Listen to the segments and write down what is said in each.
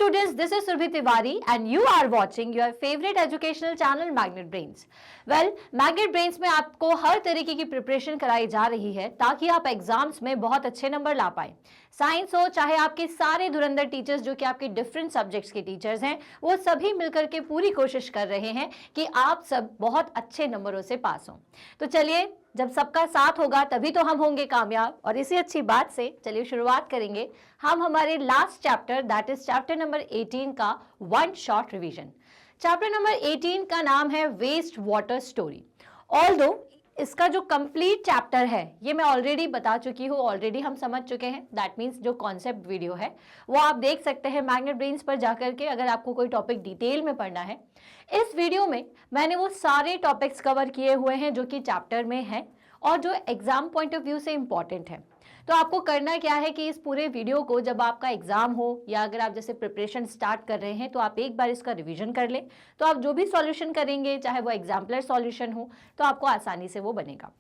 students, this is Surbhi Tiwari and you are watching your favorite educational channel Magnet Brains. Well, Magnet Brains में आपको हर तरीके की preparation कराई जा रही है ताकि आप एग्जाम्स में बहुत अच्छे नंबर ला पाए। साइंस हो चाहे आपके सारे धुरंधर टीचर्स जो कि आपके डिफरेंट सब्जेक्ट्स के टीचर्स हैं, वो सभी मिलकर के पूरी कोशिश कर रहे हैं कि आप सब बहुत अच्छे नंबरों से पास हों। तो चलिए, जब सबका साथ होगा तभी तो हम होंगे कामयाब। और इसी अच्छी बात से चलिए शुरुआत करेंगे हम हमारे last chapter that is chapter number 18 का one short revision. Chapter number 18 का नाम है वेस्ट वाटर स्टोरी। ऑल्दो इसका जो कंप्लीट चैप्टर है ये मैं ऑलरेडी बता चुकी हूँ, ऑलरेडी हम समझ चुके हैं। दैट मीन्स जो कॉन्सेप्ट वीडियो है वो आप देख सकते हैं मैग्नेट ब्रेन्स पर जाकर के, अगर आपको कोई टॉपिक डिटेल में पढ़ना है। इस वीडियो में मैंने वो सारे टॉपिक्स कवर किए हुए हैं जो कि चैप्टर में हैं और जो एग्जाम पॉइंट ऑफ व्यू से इंपॉर्टेंट है। तो आपको करना क्या है कि इस पूरे वीडियो को जब आपका एग्जाम हो या अगर आप जैसे प्रिपरेशन स्टार्ट कर रहे हैं तो आप एक बार इसका रिवीजन कर लें, तो आप जो भी सॉल्यूशन करेंगे चाहे वो एग्जाम्पलर सॉल्यूशन हो तो आपको आसानी से वो बनेगा।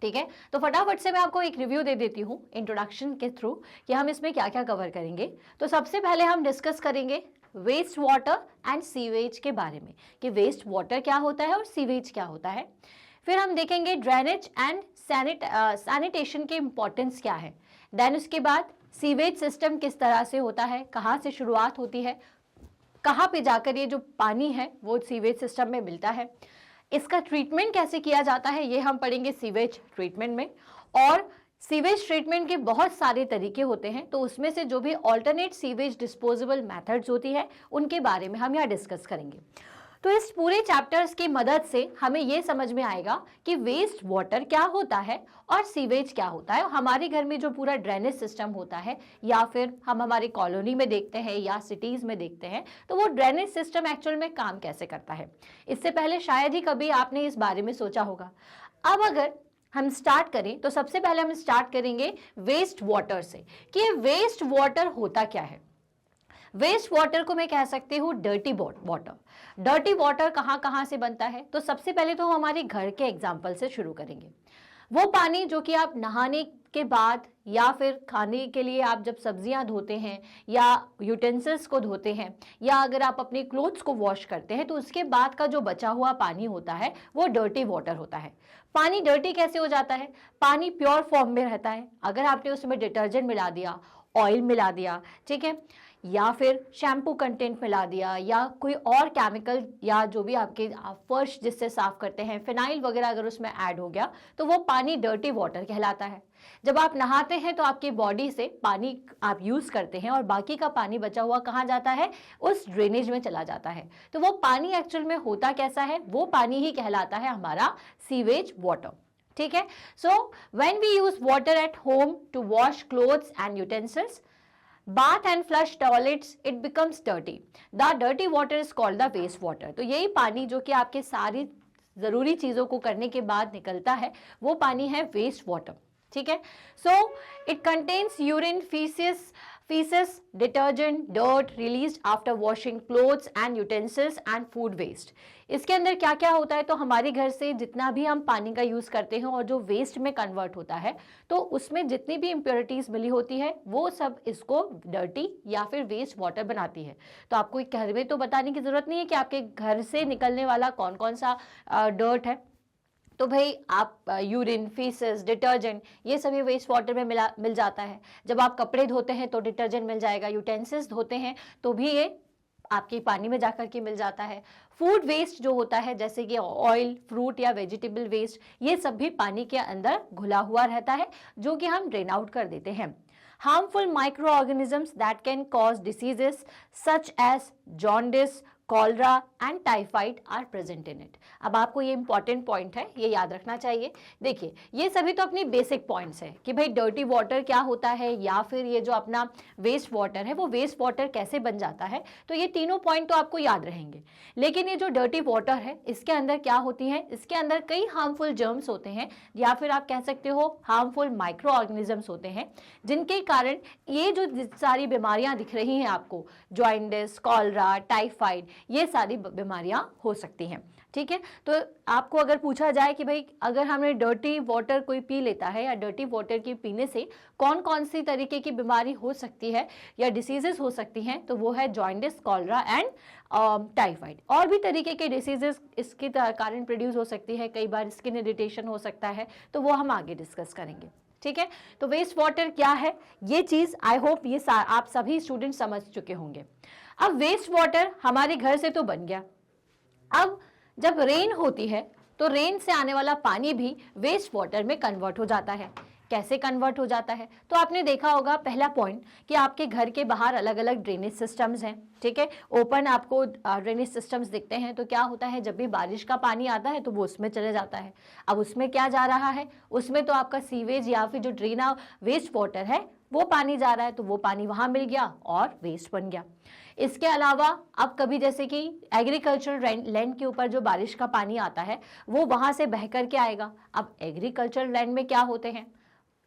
ठीक है, तो फटाफट से मैं आपको एक रिव्यू दे देती हूँ इंट्रोडक्शन के थ्रू कि हम इसमें क्या क्या कवर करेंगे। तो सबसे पहले हम डिस्कस करेंगे वेस्ट वाटर एंड सीवेज के बारे में कि वेस्ट वाटर क्या होता है और सीवेज क्या होता है। फिर हम देखेंगे ड्रेनेज एंड सैनिटेशन के इम्पोर्टेंस क्या है। देन उसके बाद सीवेज सिस्टम किस तरह से होता है, कहाँ से शुरुआत होती है, कहाँ पे जाकर ये जो पानी है वो सीवेज सिस्टम में मिलता है, इसका ट्रीटमेंट कैसे किया जाता है ये हम पढ़ेंगे सीवेज ट्रीटमेंट में। और सीवेज ट्रीटमेंट के बहुत सारे तरीके होते हैं, तो उसमें से जो भी ऑल्टरनेट सीवेज डिस्पोजेबल मेथड्स होती है उनके बारे में हम यहाँ डिस्कस करेंगे। तो इस पूरे चैप्टर्स की मदद से हमें ये समझ में आएगा कि वेस्ट वाटर क्या होता है और सीवेज क्या होता है। हमारे घर में जो पूरा ड्रेनेज सिस्टम होता है या फिर हम हमारी कॉलोनी में देखते हैं या सिटीज में देखते हैं, तो वो ड्रेनेज सिस्टम एक्चुअल में काम कैसे करता है, इससे पहले शायद ही कभी आपने इस बारे में सोचा होगा। अब अगर हम स्टार्ट करें तो सबसे पहले हम स्टार्ट करेंगे वेस्ट वाटर से कि वेस्ट वाटर होता क्या है। वेस्ट वाटर को मैं कह सकती हूँ डर्टी वाटर। डर्टी वाटर कहाँ कहाँ से बनता है, तो सबसे पहले तो हम हमारे घर के एग्जाम्पल से शुरू करेंगे। वो पानी जो कि आप नहाने के बाद या फिर खाने के लिए आप जब सब्जियां धोते हैं या यूटेंसिल्स को धोते हैं या अगर आप अपने क्लोथ्स को वॉश करते हैं तो उसके बाद का जो बचा हुआ पानी होता है वो डर्टी वाटर होता है। पानी डर्टी कैसे हो जाता है, पानी प्योर फॉर्म में रहता है। अगर आपने उसमें डिटर्जेंट मिला दिया, ऑयल मिला दिया, ठीक है, या फिर शैम्पू कंटेंट मिला दिया या कोई और केमिकल या जो भी आपके फर्श जिससे साफ करते हैं फिनाइल वगैरह अगर उसमें ऐड हो गया तो वो पानी डर्टी वाटर कहलाता है। जब आप नहाते हैं तो आपकी बॉडी से पानी आप यूज करते हैं और बाकी का पानी बचा हुआ कहाँ जाता है, उस ड्रेनेज में चला जाता है। तो वो पानी एक्चुअल में होता कैसा है, वो पानी ही कहलाता है हमारा सीवेज वाटर। ठीक है, so when we use water at home to wash clothes and utensils, bath and flush toilets, it becomes dirty. The dirty water is called the waste water. तो यही पानी जो कि आपके सारी ज़रूरी चीज़ों को करने के बाद निकलता है वो पानी है वेस्ट वाटर। ठीक है, so it contains urine, feces, detergent, dirt released after washing clothes and utensils and food waste. इसके अंदर क्या क्या होता है, तो हमारे घर से जितना भी हम पानी का यूज़ करते हैं और जो वेस्ट में कन्वर्ट होता है तो उसमें जितनी भी इम्प्योरिटीज़ मिली होती है वो सब इसको डर्टी या फिर वेस्ट वाटर बनाती है। तो आपको घर में तो बताने की ज़रूरत नहीं है कि आपके घर से निकलने वाला कौन कौन सा डर्ट है। तो भाई आप यूरिन, फीसेस, डिटर्जेंट ये सभी वेस्ट वाटर में मिल जाता है। जब आप कपड़े धोते हैं तो डिटर्जेंट मिल जाएगा, यूटेंसिल्स धोते हैं तो भी ये आपके पानी में जाकर के मिल जाता है। फूड वेस्ट जो होता है जैसे कि ऑयल, फ्रूट या वेजिटेबल वेस्ट, ये सब भी पानी के अंदर घुला हुआ रहता है जो कि हम ड्रेन आउट कर देते हैं। Harmful microorganisms that can cause diseases such as jaundice, cholera and typhoid are present in it. अब आपको ये इंपॉर्टेंट पॉइंट है, ये याद रखना चाहिए। देखिए ये सभी तो अपनी बेसिक पॉइंट्स है कि भाई डर्टी वाटर क्या होता है या फिर ये जो अपना वेस्ट वाटर है वो वेस्ट वाटर कैसे बन जाता है, तो ये तीनों पॉइंट तो आपको याद रहेंगे। लेकिन ये जो डर्टी वाटर है इसके अंदर क्या होती है, इसके अंदर कई हार्मफुल जर्म्स होते हैं या फिर आप कह सकते हो हार्मफुल माइक्रो ऑर्गेनिजम्स होते हैं जिनके कारण ये जो सारी बीमारियां दिख रही हैं आपको, जॉइंडिस, कॉलरा, टाइफाइड, ये सारी बीमारियां हो सकती हैं। ठीक है, तो आपको अगर पूछा जाए कि भाई अगर हमने डर्टी वाटर कोई पी लेता है या डर्टी वाटर की पीने से कौन कौन सी तरीके की बीमारी हो सकती है या डिसीजेस हो सकती हैं, तो वो है जॉन्डिस, कॉलरा एंड टाइफाइड। और भी तरीके के डिसीजेस इसके कारण प्रोड्यूस हो सकती है, कई बार स्किन इरिटेशन हो सकता है, तो वो हम आगे डिस्कस करेंगे। ठीक है, तो वेस्ट वाटर क्या है, ये चीज आई होप ये आप सभी स्टूडेंट समझ चुके होंगे। अब वेस्ट वाटर हमारे घर से तो बन गया, अब जब रेन होती है तो रेन से आने वाला पानी भी वेस्ट वाटर में कन्वर्ट हो जाता है। कैसे कन्वर्ट हो जाता है, तो आपने देखा होगा पहला पॉइंट कि आपके घर के बाहर अलग अलग ड्रेनेज सिस्टम्स हैं। ठीक है, ओपन आपको ड्रेनेज सिस्टम्स दिखते हैं, तो क्या होता है जब भी बारिश का पानी आता है तो वो उसमें चले जाता है। अब उसमें क्या जा रहा है, उसमें तो आपका सीवेज या फिर जो ड्रेना वेस्ट वाटर है वो पानी जा रहा है, तो वो पानी वहां मिल गया और वेस्ट बन गया। इसके अलावा अब कभी जैसे कि एग्रीकल्चरल लैंड के ऊपर जो बारिश का पानी आता है वो वहां से बह करके आएगा। अब एग्रीकल्चरल लैंड में क्या होते हैं,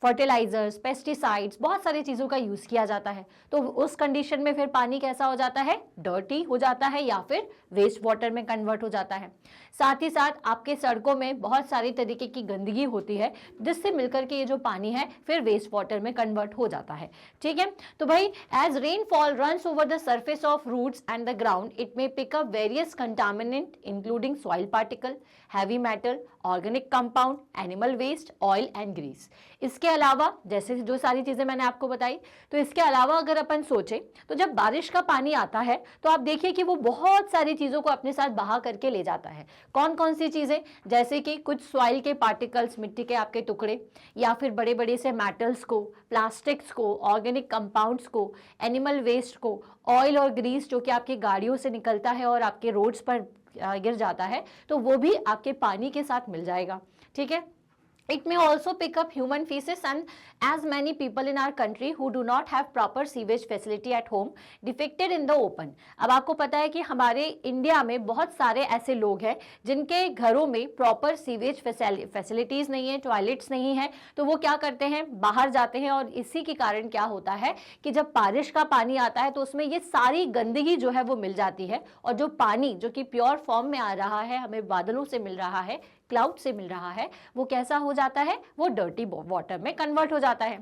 फर्टिलाइजर्स, पेस्टिसाइड्स, बहुत सारी चीज़ों का यूज़ किया जाता है, तो उस कंडीशन में फिर पानी कैसा हो जाता है, डर्टी हो जाता है या फिर वेस्ट वाटर में कन्वर्ट हो जाता है। साथ ही साथ आपके सड़कों में बहुत सारी तरीके की गंदगी होती है जिससे मिलकर के ये जो पानी है फिर वेस्ट वाटर में कन्वर्ट हो जाता है। ठीक है, तो भाई as rainfall runs over the surface of roots and the ground it may pick up various contaminant including soil particle, heavy metal, organic compound, animal waste, oil and grease. इसके अलावा जैसे जो सारी चीजें मैंने आपको बताई, तो इसके अलावा अगर अपन सोचें तो जब बारिश का पानी आता है तो आप देखिए कि वो बहुत सारी चीजों को अपने साथ बहा करके ले जाता है। कौन कौन सी चीजें, जैसे कि कुछ सॉइल के पार्टिकल्स, मिट्टी के आपके टुकड़े, या फिर बड़े बड़े से मेटल्स को, प्लास्टिक्स को, ऑर्गेनिक कंपाउंड्स को, एनिमल वेस्ट को, ऑयल और ग्रीस जो कि आपकी गाड़ियों से निकलता है और आपके रोड्स पर गिर जाता है, तो वो भी आपके पानी के साथ मिल जाएगा। ठीक है, it may also pick up human feces and as many people in our country who do not have proper sewage facility at home defecated in the open। अब आपको पता है कि हमारे इंडिया में बहुत सारे ऐसे लोग हैं जिनके घरों में प्रॉपर सीवेज फैसिलिटीज नहीं है, टॉयलेट्स नहीं है, तो वो क्या करते हैं, बाहर जाते हैं, और इसी के कारण क्या होता है कि जब बारिश का पानी आता है तो उसमें ये सारी गंदगी जो है वो मिल जाती है, और जो पानी जो कि प्योर फॉर्म में आ रहा है, हमें बादलों से मिल रहा है, क्लाउड से मिल रहा है, वो कैसा हो जाता है, वो डर्टी वाटर में कन्वर्ट हो जाता है।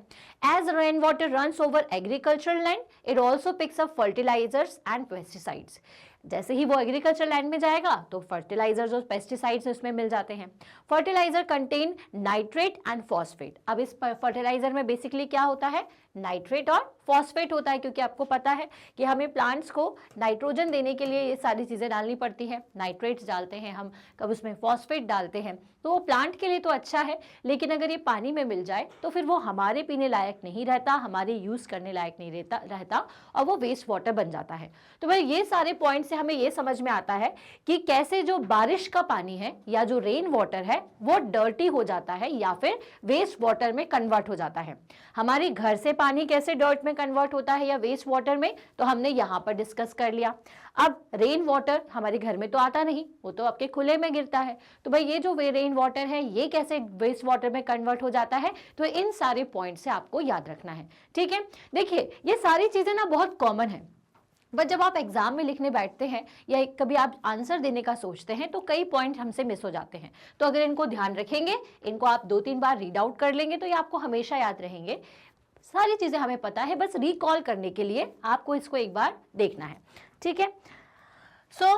As rain water runs over agricultural land it also picks up fertilizers and pesticides. जैसे ही वो एग्रीकल्चर लैंड में जाएगा तो फर्टिलाइजर्स और पेस्टिसाइड्स उसमें मिल जाते हैं। Fertilizer contain nitrate and phosphate. अब इस फर्टिलाइजर में बेसिकली क्या होता है, नाइट्रेट और फॉस्फेट होता है, क्योंकि आपको पता है कि हमें प्लांट्स को नाइट्रोजन देने के लिए ये सारी चीज़ें डालनी पड़ती है। नाइट्रेट्स डालते हैं हम, कब उसमें फॉस्फेट डालते हैं, तो वो प्लांट के लिए तो अच्छा है, लेकिन अगर ये पानी में मिल जाए तो फिर वो हमारे पीने लायक नहीं रहता, हमारे यूज़ करने लायक नहीं रहता और वो वेस्ट वाटर बन जाता है। तो भाई ये सारे पॉइंट से हमें ये समझ में आता है कि कैसे जो बारिश का पानी है या जो रेन वाटर है वो डर्टी हो जाता है या फिर वेस्ट वाटर में कन्वर्ट हो जाता है। हमारे घर से पानी कैसे डर्ट में कन्वर्ट होता है या वेस्ट वाटर में, तो हमने यहाँ पर डिस्कस कर लिया। अब रेन वाटर हमारे घर में तो आता नहीं, वो तो आपके खुले में गिरता है, तो भाई ये जो रेन वाटर है ये कैसे वेस्ट वाटर में कन्वर्ट हो जाता है, तो इन सारे पॉइंट से आपको याद रखना है। ठीक है, देखिए ये सारी चीजें ना बहुत कॉमन है, बट जब आप एग्जाम में लिखने बैठते हैं या कभी आप आंसर देने का सोचते हैं तो कई पॉइंट हमसे मिस हो जाते हैं। तो अगर इनको ध्यान रखेंगे, इनको आप 2-3 बार रीड आउट कर लेंगे तो ये आपको हमेशा याद रहेंगे। सारी चीजें हमें पता है, बस रिकॉल करने के लिए आपको इसको एक बार देखना है। ठीक है, सो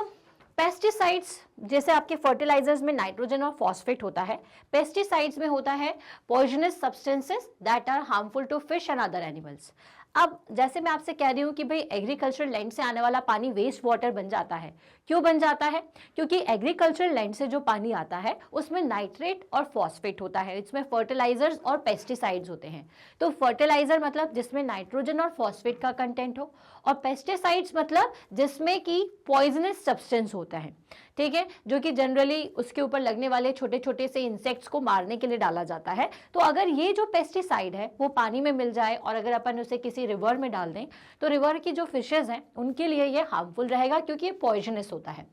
पेस्टिसाइड्स, जैसे आपके फर्टिलाइजर्स में नाइट्रोजन और फॉस्फेट होता है, पेस्टिसाइड्स में होता है poisonous substances that are harmful to fish and other animals. अब जैसे मैं आपसे कह रही हूँ कि भाई एग्रीकल्चरल लैंड से आने वाला पानी वेस्ट वाटर बन जाता है, क्यों बन जाता है, क्योंकि एग्रीकल्चरल लैंड से जो पानी आता है उसमें नाइट्रेट और फॉस्फेट होता है, इसमें फर्टिलाइजर्स और पेस्टिसाइड्स होते हैं। तो फर्टिलाइजर मतलब जिसमें नाइट्रोजन और फॉस्फेट का कंटेंट हो, और पेस्टिसाइड्स मतलब जिसमें कि पॉइजनस सब्सटेंस होता है। ठीक है, जो कि जनरली उसके ऊपर लगने वाले छोटे छोटे से इंसेक्ट्स को मारने के लिए डाला जाता है। तो अगर ये जो पेस्टिसाइड है वो पानी में मिल जाए और अगर अपन उसे किसी रिवर में डाल दें तो रिवर की जो फिशेज हैं उनके लिए ये हार्मफुल रहेगा, क्योंकि ये पॉइजनस होता है।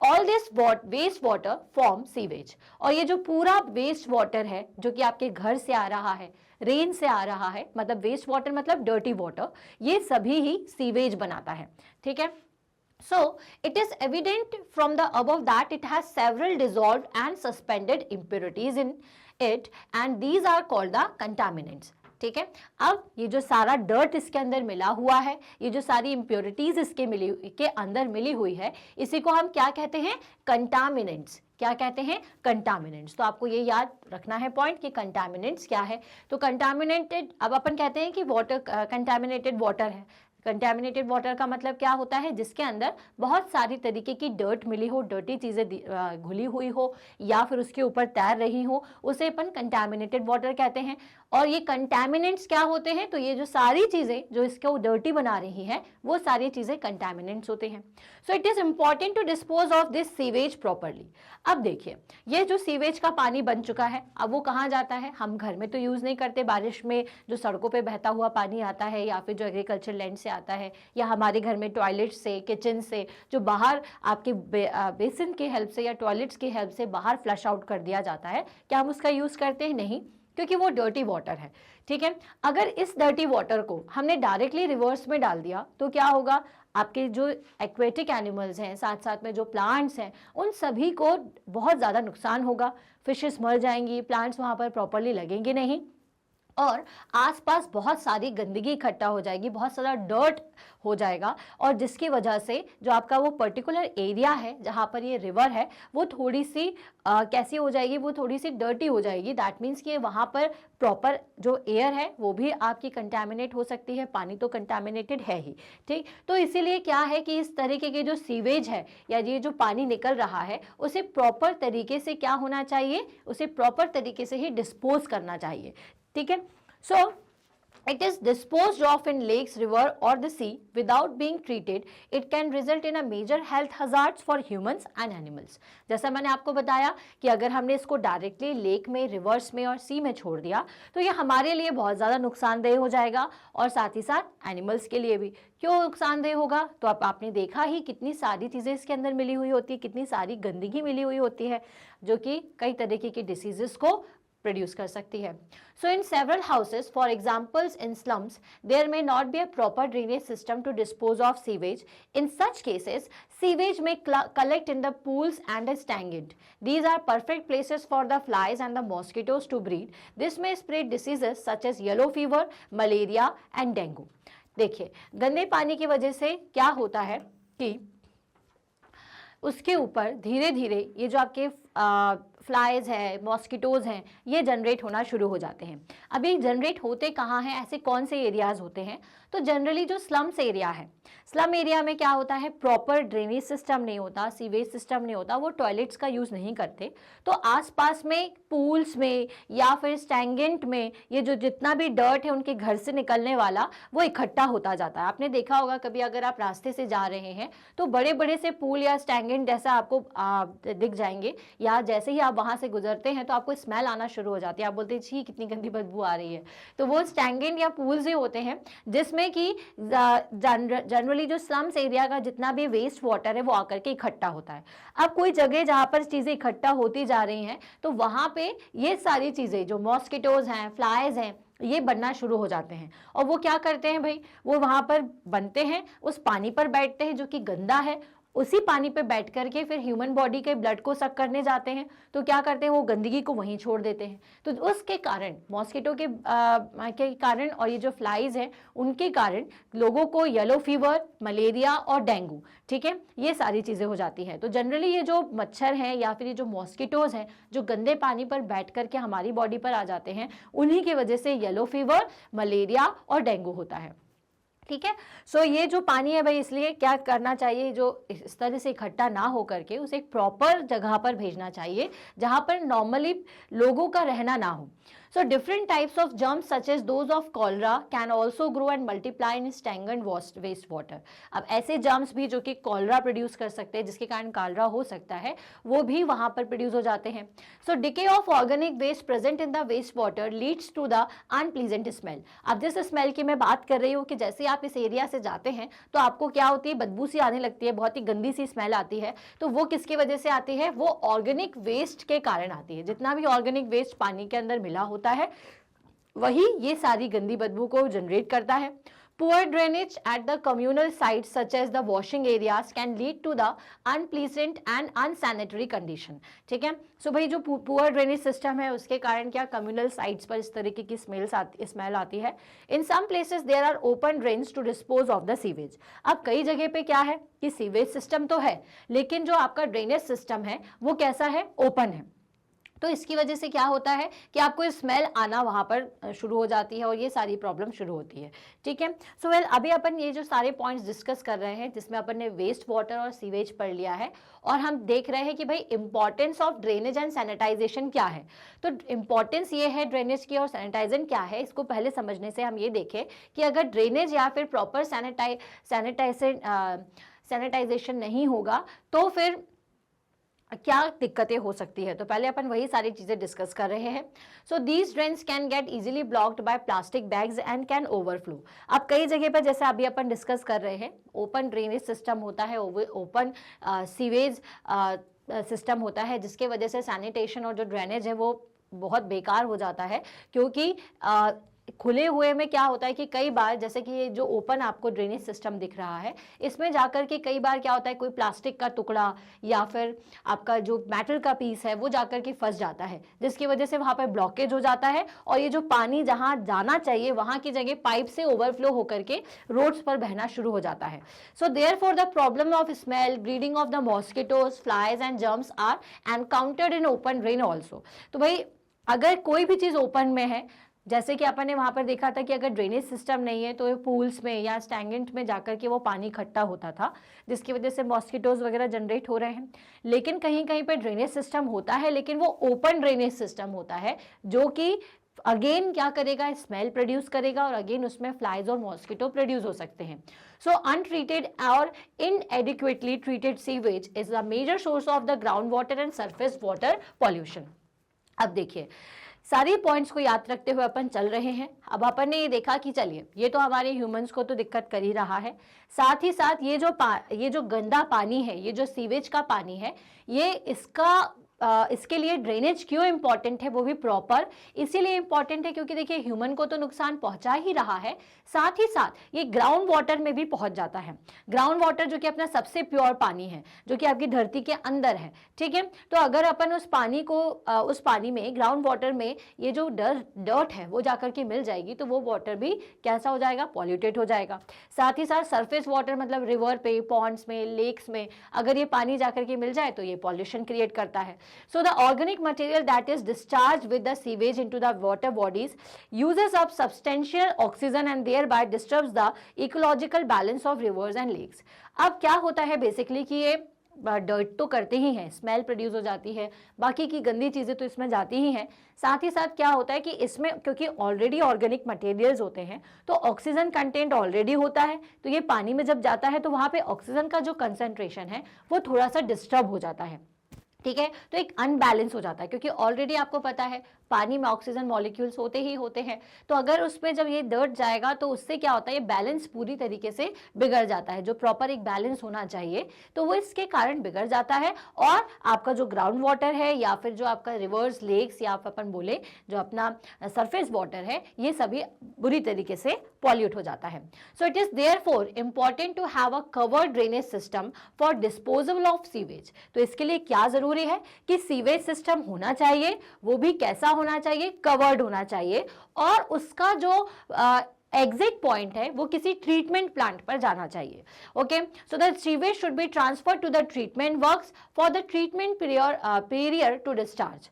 All this waste water form sewage, और ये जो पूरा वेस्ट वाटर है जो कि आपके घर से आ रहा है, रेन से आ रहा है, मतलब वेस्ट वाटर मतलब डर्टी वाटर, ये सभी ही सीवेज बनाता है। ठीक है, So it is evident from the above that it has several dissolved and suspended impurities in it and these are called the contaminants. ठीक है, अब ये जो सारा डर्ट इसके अंदर मिला हुआ है, ये जो सारी इम्प्योरिटीज के अंदर मिली हुई है, इसी को हम क्या कहते हैं? कंटामिनेंट्स। क्या कहते हैं? कंटामिनेंट्स। तो आपको ये याद रखना है पॉइंट कि कंटामिनेंट्स क्या है। तो कंटामिनेटेड, अब अपन कहते हैं कि वाटर कंटामिनेटेड वाटर है। कंटेमिनेटेड वाटर का मतलब क्या होता है? जिसके अंदर बहुत सारी तरीके की डर्ट मिली हो, डर्टी चीज़ें घुली हुई हो या फिर उसके ऊपर तैर रही हो, उसे अपन कंटेमिनेटेड वाटर कहते हैं। और ये कंटेमिनेंट्स क्या होते हैं? तो ये जो सारी चीज़ें जो इसको डर्टी बना रही हैं वो सारी चीज़ें कंटेमिनेंट्स होते हैं। So it is important to dispose of this sewage properly. अब देखिए, ये जो सीवेज का पानी बन चुका है, अब वो कहाँ जाता है? हम घर में तो यूज़ नहीं करते, बारिश में जो सड़कों पे बहता हुआ पानी आता है या फिर जो एग्रीकल्चर लैंड से आता है या हमारे घर में टॉयलेट से, किचन से, जो बाहर आपके बेसिन की हेल्प से या टॉयलेट्स की हेल्प से बाहर फ्लश आउट कर दिया जाता है, क्या हम उसका यूज़ करते हैं? नहीं, क्योंकि वो डर्टी वाटर है। ठीक है, अगर इस डर्टी वाटर को हमने डायरेक्टली रिवर्स में डाल दिया तो क्या होगा? आपके जो एक्वेटिक एनिमल्स हैं, साथ साथ में जो प्लांट्स हैं, उन सभी को बहुत ज़्यादा नुकसान होगा। फिशेस मर जाएंगी, प्लांट्स वहाँ पर प्रॉपरली लगेंगे नहीं और आसपास बहुत सारी गंदगी इकट्ठा हो जाएगी, बहुत सारा डर्ट हो जाएगा और जिसकी वजह से जो आपका वो पर्टिकुलर एरिया है जहाँ पर ये रिवर है वो थोड़ी सी कैसी हो जाएगी? वो थोड़ी सी डर्टी हो जाएगी। दैट मीन्स कि वहाँ पर प्रॉपर जो एयर है वो भी आपकी कंटैमिनेट हो सकती है, पानी तो कंटैमिनेटेड है ही। ठीक, तो इसीलिए क्या है कि इस तरीके के जो सीवेज है या ये जो पानी निकल रहा है उसे प्रॉपर तरीके से क्या होना चाहिए? उसे प्रॉपर तरीके से ही डिस्पोज करना चाहिए। ठीक है, सो it is disposed of in lakes, river or the sea without being treated. It can result in a major health hazards for humans and animals. जैसा मैंने आपको बताया कि अगर हमने इसको डायरेक्टली लेक में, रिवर्स में और सी में छोड़ दिया तो ये हमारे लिए बहुत ज़्यादा नुकसानदेह हो जाएगा और साथ ही साथ एनिमल्स के लिए भी। क्यों नुकसानदेह होगा? तो अब आपने देखा ही कितनी सारी चीज़ें इसके अंदर मिली हुई होती है, कितनी सारी गंदगी मिली हुई होती है जो कि कई तरीके की डिसीजेस को प्रोड्यूस कर सकती है। So in several houses, for examples in slums, there may not be a proper drainage system to dispose of sewage. In such cases, sewage may collect in the pools and is stagnant. These are perfect places for the flies and the mosquitoes to breed. This may spread diseases such as yellow fever, malaria and dengue. देखिए, गंदे पानी की वजह से क्या होता है कि उसके ऊपर धीरे धीरे ये जो आपके फ्लाइज है, मॉस्किटोज़ हैं, ये जनरेट होना शुरू हो जाते हैं। अभी जनरेट होते कहाँ हैं? ऐसे कौन से एरियाज़ होते हैं? तो जनरली जो स्लम्स एरिया है, स्लम एरिया में क्या होता है? प्रॉपर ड्रेनेज सिस्टम नहीं होता, सीवेज सिस्टम नहीं होता, वो टॉयलेट्स का यूज़ नहीं करते, तो आसपास में पूल्स में या फिर स्टैंगेंट में ये जो जितना भी डर्ट है उनके घर से निकलने वाला वो इकट्ठा होता जाता है। आपने देखा होगा कभी अगर आप रास्ते से जा रहे हैं तो बड़े बड़े से पूल या स्टैंगेंट जैसा आपको दिख जाएंगे या जैसे ही आप वहाँ से गुजरते हैं तो आपको स्मेल आना शुरू हो जाती है, आप बोलते हैं छी कितनी गंदी बदबू आ रही है। तो वो स्टैंगेंट या पूल्स ही होते हैं जिसमें कि जनरली जो स्लम्स एरिया का जितना भी वेस्ट वाटर है वो आकर के इकट्ठा होता है। अब कोई जगह जहाँ पर चीज़ें इकट्ठा होती जा रही हैं तो वहाँ पे ये सारी चीज़ें जो मॉस्किटोज़ हैं, फ्लाइज हैं, ये बनना शुरू हो जाते हैं और वो क्या करते हैं भाई? वो वहाँ पर बनते हैं, उस पानी पर बैठते हैं जो कि गंदा है, उसी पानी पे बैठ करके फिर ह्यूमन बॉडी के ब्लड को सक करने जाते हैं तो क्या करते हैं? वो गंदगी को वहीं छोड़ देते हैं। तो उसके कारण मॉस्किटो के कारण और ये जो फ्लाइज हैं उनके कारण लोगों को येलो फीवर, मलेरिया और डेंगू, ठीक है, ये सारी चीज़ें हो जाती हैं। तो जनरली ये जो मच्छर हैं या फिर ये जो मॉस्किटोज़ हैं जो गंदे पानी पर बैठ करके हमारी बॉडी पर आ जाते हैं, उन्हीं की वजह से येलो फीवर, मलेरिया और डेंगू होता है। ठीक है, सो ये जो पानी है भाई, इसलिए क्या करना चाहिए? जो इस तरह से इकट्ठा ना हो करके उसे एक प्रॉपर जगह पर भेजना चाहिए जहाँ पर नॉर्मली लोगों का रहना ना हो। So different types of germs such as those of cholera can also grow and multiply in stagnant waste water. अब ऐसे germs भी जो कि कॉलरा प्रोड्यूस कर सकते हैं, जिसके कारण कॉलरा हो सकता है, वो भी वहाँ पर प्रोड्यूस हो जाते हैं। So decay of organic waste present in the waste water leads to the unpleasant smell. अब जिस स्मेल की मैं बात कर रही हूँ कि जैसे आप इस एरिया से जाते हैं तो आपको क्या होती है? बदबू सी आने लगती है, बहुत ही गंदी सी स्मेल आती है। तो वो किसकी वजह से आती है? वो ऑर्गेनिक वेस्ट के कारण आती है। जितना भी ऑर्गेनिक वेस्ट पानी के अंदर मिला होता है वही ये सारी गंदी बदबू को जनरेट करता है। Poor drainage at the communal sites such as the washing areas can lead to the unpleasant and unsanitary condition. ठीक है, सो भाई जो पुअर ड्रेनेज सिस्टम है उसके कारण क्या कम्युनल साइट्स पर इस तरीके की स्मेल आती है. In some places there are open drains to dispose of the sewage. अब कई जगह पे क्या है कि सीवेज सिस्टम तो है लेकिन जो आपका ड्रेनेज सिस्टम है वो कैसा है, ओपन है. तो इसकी वजह से क्या होता है कि आपको स्मेल आना वहां पर शुरू हो जाती है और ये सारी प्रॉब्लम शुरू होती है. ठीक है, सो वेल अभी अपन ये जो सारे पॉइंट्स डिस्कस कर रहे हैं जिसमें अपन ने वेस्ट वाटर और सीवेज पढ़ लिया है और हम देख रहे हैं कि भाई importance of drainage and sanitization क्या है. तो इंपॉर्टेंस ये है ड्रेनेज की और सैनिटाइजेशन क्या है, इसको पहले समझने से हम ये देखें कि अगर ड्रेनेज या फिर प्रॉपर सैनिटाइजेशन नहीं होगा तो फिर क्या दिक्कतें हो सकती है. तो पहले अपन वही सारी चीजें डिस्कस कर रहे हैं. So these drains can get easily blocked by plastic bags and can overflow. अब कई जगह पर जैसे अभी अपन डिस्कस कर रहे हैं ओपन ड्रेनेज सिस्टम होता है, ओपन सीवेज सिस्टम होता है जिसके वजह से सैनिटेशन और जो ड्रेनेज है वो बहुत बेकार हो जाता है. क्योंकि खुले हुए में क्या होता है कि कई बार जैसे कि ये जो ओपन आपको ड्रेनेज सिस्टम दिख रहा है इसमें जाकर के कई बार क्या होता है कोई प्लास्टिक का टुकड़ा या फिर आपका जो मेटल का पीस है वो जाकर के फंस जाता है जिसकी वजह से वहां पर ब्लॉकेज हो जाता है और ये जो पानी जहां जाना चाहिए वहां की जगह पाइप से ओवरफ्लो होकर के रोड्स पर बहना शुरू हो जाता है. So therefore the problem of smell, breeding of the mosquitoes, flies and germs are encountered in open drain also. तो भाई अगर कोई भी चीज ओपन में है जैसे कि अपन ने वहां पर देखा था कि अगर ड्रेनेज सिस्टम नहीं है तो पूल्स में या स्टैगनेंट में जाकर के वो पानी इकट्ठा होता था जिसकी वजह से मॉस्किटोज वगैरह जनरेट हो रहे हैं. लेकिन कहीं कहीं पे ड्रेनेज सिस्टम होता है लेकिन वो ओपन ड्रेनेज सिस्टम होता है जो कि अगेन क्या करेगा, स्मेल प्रोड्यूस करेगा और अगेन उसमें फ्लाइज और मॉस्किटो प्रोड्यूस हो सकते हैं. सो अनट्रीटेड और inadequately treated sewage is the major source of the ground water and surface water pollution. अब देखिए सारी पॉइंट्स को याद रखते हुए अपन चल रहे हैं. अब अपन ने ये देखा कि चलिए ये तो हमारे ह्यूमंस को तो दिक्कत कर ही रहा है, साथ ही साथ ये जो गंदा पानी है, ये जो सीवेज का पानी है, ये इसके लिए ड्रेनेज क्यों इंपॉर्टेंट है वो भी प्रॉपर इसीलिए इंपॉर्टेंट है क्योंकि देखिए ह्यूमन को तो नुकसान पहुंचा ही रहा है, साथ ही साथ ये ग्राउंड वाटर में भी पहुंच जाता है. ग्राउंड वाटर जो कि अपना सबसे प्योर पानी है जो कि आपकी धरती के अंदर है. ठीक है, तो अगर अपन उस पानी में ग्राउंड वाटर में ये जो डर्ट है वो जाकर के मिल जाएगी तो वो वाटर भी कैसा हो जाएगा, पॉल्यूटेड हो जाएगा. साथ ही साथ सरफेस वाटर मतलब रिवर पे, पॉन्ड्स में, लेक्स में अगर ये पानी जाकर के मिल जाए तो ये पॉल्यूशन क्रिएट करता है. So the organic material that is discharged with the sewage into the water bodies uses up substantial oxygen and thereby disturbs the ecological balance of rivers and lakes. अब क्या होता है बेसिकली कि ये dirt तो करते ही हैं, स्मेल प्रोड्यूस हो जाती है, बाकी की गंदी चीज़ें तो इसमें जाती ही हैं. साथ ही साथ क्या होता है कि इसमें क्योंकि ऑलरेडी ऑर्गेनिक मटेरियल्स होते हैं तो ऑक्सीजन कंटेंट ऑलरेडी होता है तो ये पानी में जब जाता है तो वहाँ पे ऑक्सीजन का जो कंसंट्रेशन है वो थोड़ा सा डिस्टर्ब हो जाता है. ठीक है, तो एक अनबैलेंस हो जाता है क्योंकि ऑलरेडी आपको पता है पानी में ऑक्सीजन मॉलिक्यूल्स होते ही होते हैं. तो अगर उसमें जब ये डर्ट जाएगा तो उससे क्या होता है, ये बैलेंस पूरी तरीके से बिगड़ जाता है. जो प्रॉपर एक बैलेंस होना चाहिए तो वो इसके कारण बिगड़ जाता है और आपका जो ग्राउंड वाटर है या फिर जो आपका रिवर्स, लेक्स या अपन बोले जो अपना सरफेस वाटर है ये सभी बुरी तरीके से पॉल्यूट हो जाता है. So it is therefore important to have a covered drainage system for disposal of sewage. तो इसके लिए क्या जरूरी है कि सीवेज सिस्टम होना चाहिए, वो भी कैसा होना चाहिए, कवर्ड होना चाहिए और उसका जो एग्जिट पॉइंट है वो किसी ट्रीटमेंट प्लांट पर जाना चाहिए. Okay, so the sewage should be transferred to the treatment works for the treatment period to discharge.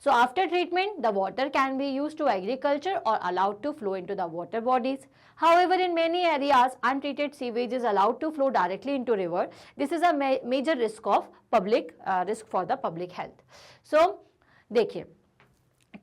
So after treatment, the water can be used to agriculture or allowed to flow into the water bodies. However, in many areas, untreated sewage is allowed to flow directly into river. This is a major risk for the public health. So, देखिए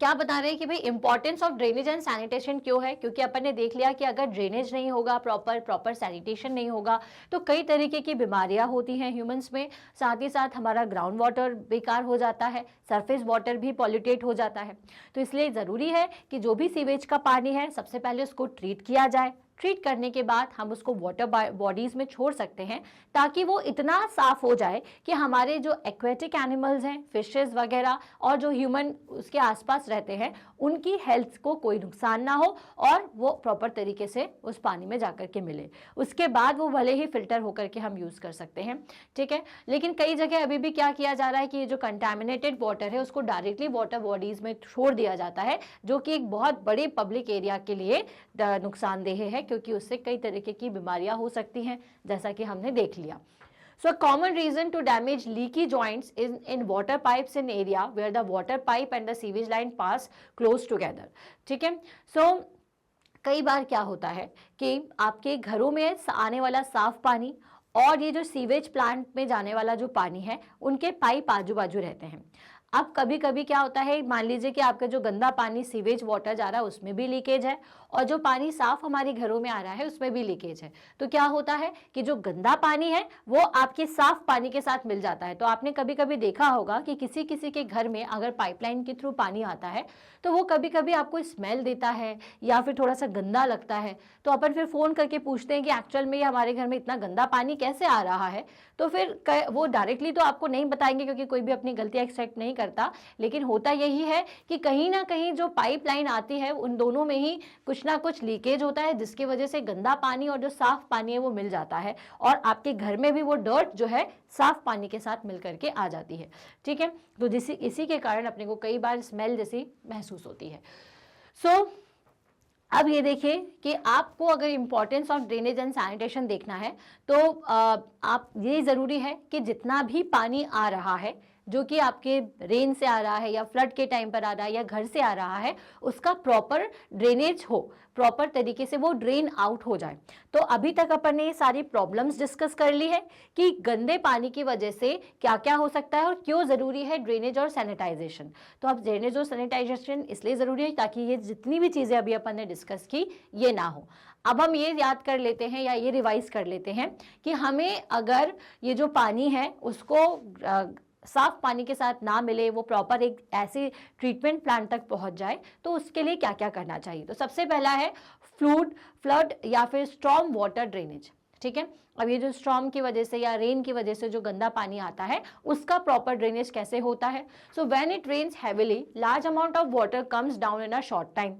क्या बता रहे हैं कि भाई importance of drainage and sanitation क्यों है, क्योंकि अपन ने देख लिया कि अगर ड्रेनेज नहीं होगा, प्रॉपर सैनिटेशन नहीं होगा तो कई तरीके की बीमारियां होती हैं ह्यूमंस में. साथ ही साथ हमारा ग्राउंड वाटर बेकार हो जाता है, सरफेस वाटर भी पॉल्यूटेड हो जाता है. तो इसलिए ज़रूरी है कि जो भी सीवेज का पानी है सबसे पहले उसको ट्रीट किया जाए. ट्रीट करने के बाद हम उसको वाटर बॉडीज़ में छोड़ सकते हैं, ताकि वो इतना साफ़ हो जाए कि हमारे जो एक्वेटिक एनिमल्स हैं, फिशेस वगैरह, और जो ह्यूमन उसके आसपास रहते हैं, उनकी हेल्थ को कोई नुकसान ना हो और वो प्रॉपर तरीके से उस पानी में जाकर के मिले। उसके बाद वो भले ही फ़िल्टर होकर के हम यूज़ कर सकते हैं, ठीक है। लेकिन कई जगह अभी भी क्या किया जा रहा है कि ये जो कंटामिनेटेड वाटर है उसको डायरेक्टली वाटर बॉडीज़ में छोड़ दिया जाता है, जो कि एक बहुत बड़े पब्लिक एरिया के लिए नुकसानदेह है, क्योंकि उससे कई तरीके की बीमारियां हो सकती हैं, जैसा कि हमने देख लिया। So a common reason to damage leaky joints is in water pipes in area where the water pipe and the sewage line pass close together, ठीक है। So कई बार क्या होता है कि आपके घरों में आने वाला साफ पानी और ये जो सीवेज प्लांट में जाने वाला जो पानी है, उनके पाइप आजू बाजू रहते हैं। अब कभी कभी क्या होता है, मान लीजिए कि आपका जो गंदा पानी सीवेज वाटर जा रहा है उसमें भी लीकेज है, और जो पानी साफ हमारे घरों में आ रहा है उसमें भी लीकेज है। तो क्या होता है कि जो गंदा पानी है वो आपके साफ पानी के साथ मिल जाता है। तो आपने कभी कभी देखा होगा कि किसी किसी के घर में अगर पाइपलाइन के थ्रू पानी आता है तो वो कभी कभी आपको स्मेल देता है या फिर थोड़ा सा गंदा लगता है। तो अपन फिर फ़ोन करके पूछते हैं कि एक्चुअल में हमारे घर में इतना गंदा पानी कैसे आ रहा है। तो फिर वो डायरेक्टली तो आपको नहीं बताएंगे, क्योंकि कोई भी अपनी गलती एक्सेप्ट नहीं करता, लेकिन होता यही है कि कहीं ना कहीं जो पाइपलाइन आती है उन दोनों में ही कुछ ना कुछ लीकेज होता है, जिसकी वजह से गंदा पानी और जो साफ पानी है वो मिल जाता है, और आपके घर में भी वो डर्ट जो है साफ पानी के साथ मिल करके आ जाती है, ठीक है। तो इसी के कारण अपने को कई बार स्मेल जैसी महसूस होती है। अब ये देखिए कि आपको अगर importance of drainage and sanitation देखना है तो आप ये ज़रूरी है कि जितना भी पानी आ रहा है, जो कि आपके रेन से आ रहा है या फ्लड के टाइम पर आ रहा है या घर से आ रहा है, उसका प्रॉपर ड्रेनेज हो, प्रॉपर तरीके से वो ड्रेन आउट हो जाए। तो अभी तक अपन ने ये सारी प्रॉब्लम्स डिस्कस कर ली है कि गंदे पानी की वजह से क्या क्या हो सकता है और क्यों ज़रूरी है ड्रेनेज और सैनिटाइजेशन। तो अब ड्रेनेज और सैनिटाइजेशन इसलिए ज़रूरी है ताकि ये जितनी भी चीज़ें अभी अपन ने डिस्कस की ये ना हो। अब हम ये याद कर लेते हैं या ये रिवाइज कर लेते हैं कि हमें अगर ये जो पानी है उसको साफ पानी के साथ ना मिले, वो प्रॉपर एक ऐसी ट्रीटमेंट प्लांट तक पहुंच जाए, तो उसके लिए क्या क्या करना चाहिए। तो सबसे पहला है फ्लड या फिर स्टॉर्म वाटर ड्रेनेज, ठीक है। अब ये जो स्टॉर्म की वजह से या रेन की वजह से जो गंदा पानी आता है उसका प्रॉपर ड्रेनेज कैसे होता है। So when it rains heavily, large amount of water comes down in a short time.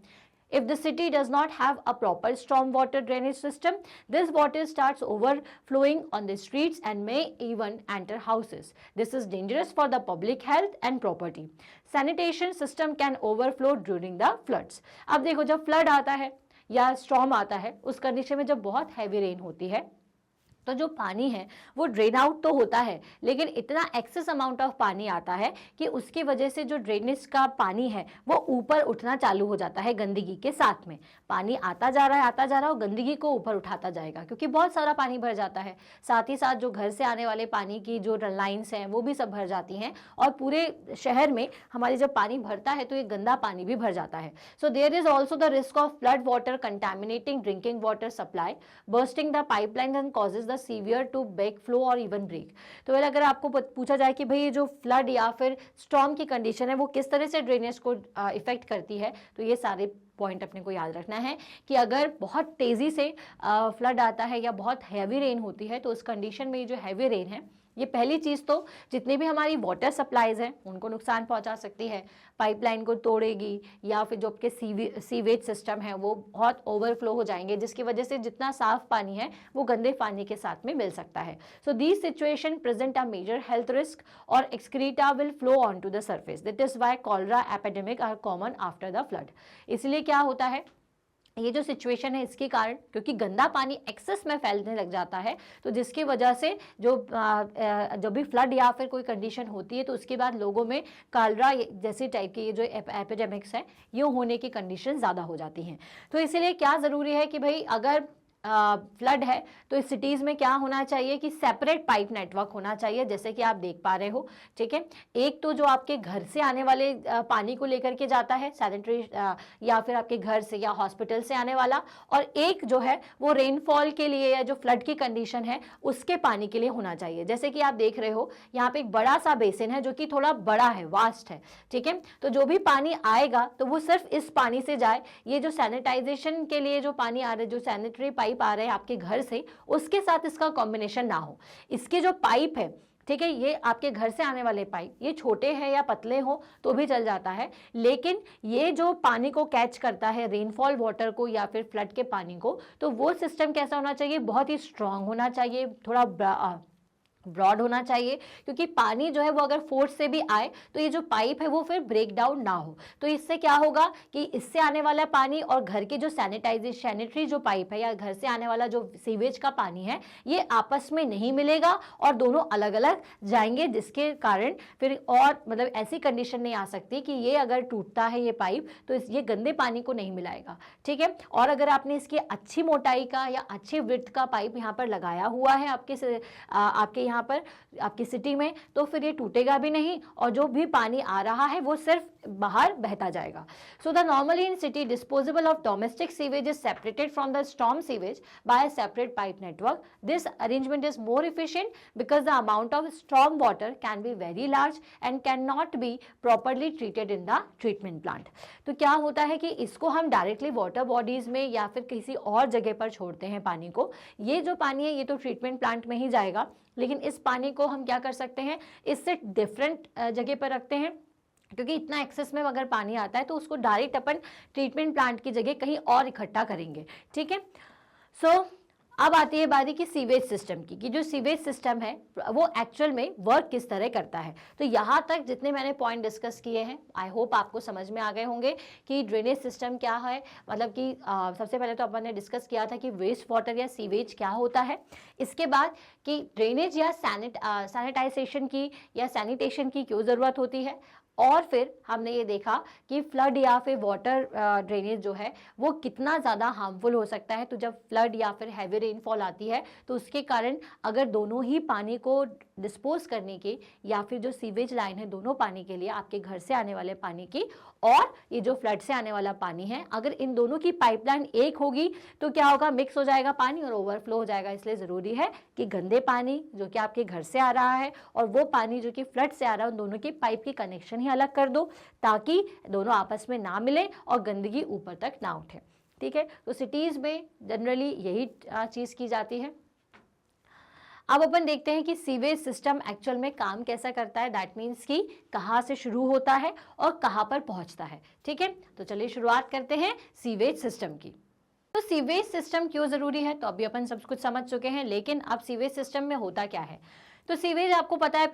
If the city does not have a proper storm water drainage system, this water starts overflowing on the streets and may even enter houses. This is dangerous for the public health and property. Sanitation system can overflow during the floods. अब देखो, जब flood आता है या storm आता है, उस condition में जब बहुत हैवी रेन होती है तो जो पानी है वो ड्रेन आउट तो होता है, लेकिन इतना एक्सेस अमाउंट ऑफ पानी आता है कि उसकी वजह से जो ड्रेनेज का पानी है वो ऊपर उठना चालू हो जाता है गंदगी के साथ में। पानी आता जा रहा है और गंदगी को ऊपर उठाता जाएगा, क्योंकि बहुत सारा पानी भर जाता है। साथ ही साथ जो घर से आने वाले पानी की जो लाइन्स हैं वो भी सब भर जाती हैं, और पूरे शहर में हमारे जब पानी भरता है तो ये गंदा पानी भी भर जाता है। So there is also the risk of flood water contaminating drinking water supply, bursting the pipeline and causes the sewer to back flow or even break. तो अगर आपको पूछा जाए कि भाई ये जो फ्लड या फिर स्टॉर्म की कंडीशन है वो किस तरह से ड्रेनेज को इफेक्ट करती है, तो ये सारे पॉइंट अपने को याद रखना है कि अगर बहुत तेज़ी से फ्लड आता है या बहुत हैवी रेन होती है तो उस कंडीशन में ये जो हैवी रेन है, ये पहली चीज़ तो जितनी भी हमारी वाटर सप्लाईज हैं उनको नुकसान पहुंचा सकती है, पाइपलाइन को तोड़ेगी, या फिर जो आपके सीवेज सिस्टम है वो बहुत ओवरफ्लो हो जाएंगे, जिसकी वजह से जितना साफ पानी है वो गंदे पानी के साथ में मिल सकता है। So this situation present a major health risk और excreta will flow on to the surface. That is why cholera epidemic are common after the flood. इसलिए क्या होता है, ये जो सिचुएशन है इसके कारण, क्योंकि गंदा पानी एक्सेस में फैलने लग जाता है, तो जिसकी वजह से जो भी फ्लड या फिर कोई कंडीशन होती है तो उसके बाद लोगों में कॉलरा जैसे टाइप के ये जो एपिडेमिक्स है ये होने की कंडीशन ज़्यादा हो जाती हैं। तो इसीलिए क्या ज़रूरी है कि भाई अगर फ्लड है तो इस सिटीज़ में क्या होना चाहिए कि सेपरेट पाइप नेटवर्क होना चाहिए, जैसे कि आप देख पा रहे हो। ठीक है, एक तो जो आपके घर से आने वाले पानी को लेकर के जाता है सैनिटरी या फिर आपके घर से या हॉस्पिटल से आने वाला, और एक जो है वो रेनफॉल के लिए या जो फ्लड की कंडीशन है उसके पानी के लिए होना चाहिए। जैसे कि आप देख रहे हो यहाँ पे एक बड़ा सा बेसिन है जो कि थोड़ा बड़ा है, वास्ट है। ठीक है, तो जो भी पानी आएगा तो वो सिर्फ इस पानी से जाए। ये जो सैनिटाइजेशन के लिए जो पानी आ रहा है, जो सैनिटरी पाइप आ रहे हैं आपके घर से, उसके साथ इसका कॉम्बिनेशन ना हो। इसके जो पाइप है, ठीक है, ये आपके घर से आने वाले पाइप, ये छोटे हैं या पतले हो तो भी चल जाता है, लेकिन ये जो पानी को कैच करता है, रेनफॉल वाटर को या फिर फ्लड के पानी को, तो वो सिस्टम कैसा होना चाहिए, बहुत ही स्ट्रांग होना चाहिए, थोड़ा ब्रॉड होना चाहिए, क्योंकि पानी जो है वो अगर फोर्स से भी आए तो ये जो पाइप है वो फिर ब्रेक डाउन ना हो। तो इससे क्या होगा कि इससे आने वाला पानी और घर के जो सैनिटरी जो पाइप है या घर से आने वाला जो सीवेज का पानी है, ये आपस में नहीं मिलेगा और दोनों अलग अलग जाएंगे, जिसके कारण फिर और मतलब ऐसी कंडीशन नहीं आ सकती कि ये अगर टूटता है ये पाइप तो ये गंदे पानी को नहीं मिलाएगा। ठीक है, और अगर आपने इसकी अच्छी मोटाई का या अच्छी विड्थ का पाइप यहाँ पर लगाया हुआ है आपके यहाँ पर आपकी सिटी में, तो फिर ये टूटेगा भी नहीं और जो भी पानी आ रहा है वो सिर्फ बाहर बहता जाएगा। So the normally in city disposable of domestic sewage is separated from the storm sewage by a separate pipe network. This arrangement is more efficient because the amount of storm water can be very large and cannot be properly treated in the treatment plant. तो क्या होता है कि इसको हम directly water bodies में या फिर किसी और जगह पर छोड़ते हैं पानी को। ये जो पानी है ये तो ट्रीटमेंट प्लांट में ही जाएगा, लेकिन इस पानी को हम क्या कर सकते हैं, इससे डिफरेंट जगह पर रखते हैं, क्योंकि इतना एक्सेस में अगर पानी आता है तो उसको डायरेक्ट अपन ट्रीटमेंट प्लांट की जगह कहीं और इकट्ठा करेंगे। ठीक है, सो अब आती है बारी की सीवेज सिस्टम की, कि जो सीवेज सिस्टम है वो एक्चुअल में वर्क किस तरह करता है। तो यहाँ तक जितने मैंने पॉइंट डिस्कस किए हैं, आई होप आपको समझ में आ गए होंगे कि ड्रेनेज सिस्टम क्या है। मतलब कि सबसे पहले तो अपन ने डिस्कस किया था कि वेस्ट वाटर या सीवेज क्या होता है, इसके बाद कि ड्रेनेज या सैनिटाइजेशन की या सैनिटेशन की क्यों ज़रूरत होती है, और फिर हमने ये देखा कि फ्लड या फिर वाटर ड्रेनेज जो है वो कितना ज़्यादा हार्मफुल हो सकता है। तो जब फ्लड या फिर हैवी रेनफॉल आती है तो उसके कारण अगर दोनों ही पानी को डिस्पोज करने की या फिर जो सीवेज लाइन है दोनों पानी के लिए, आपके घर से आने वाले पानी की और ये जो फ्लड से आने वाला पानी है, अगर इन दोनों की पाइपलाइन एक होगी तो क्या होगा, मिक्स हो जाएगा पानी और ओवरफ्लो हो जाएगा। इसलिए ज़रूरी है कि गंदे पानी जो कि आपके घर से आ रहा है और वो पानी जो कि फ्लड से आ रहा है, उन दोनों की पाइप की कनेक्शन ही अलग कर दो ताकि दोनों आपस में ना मिले और गंदगी ऊपर तक ना उठे। ठीक है, तो सिटीज़ में जनरली यही चीज़ की जाती है। अब अपन देखते हैं कि सीवेज सिस्टम एक्चुअल में काम कैसा करता है, दैट मीन्स कि कहाँ से शुरू होता है और कहाँ पर पहुँचता है। ठीक है, तो चलिए शुरुआत करते हैं सीवेज सिस्टम की। तो सीवेज सिस्टम क्यों ज़रूरी है, तो अभी अपन सब कुछ समझ चुके हैं, लेकिन अब सीवेज सिस्टम में होता क्या है। तो सीवेज आपको पता है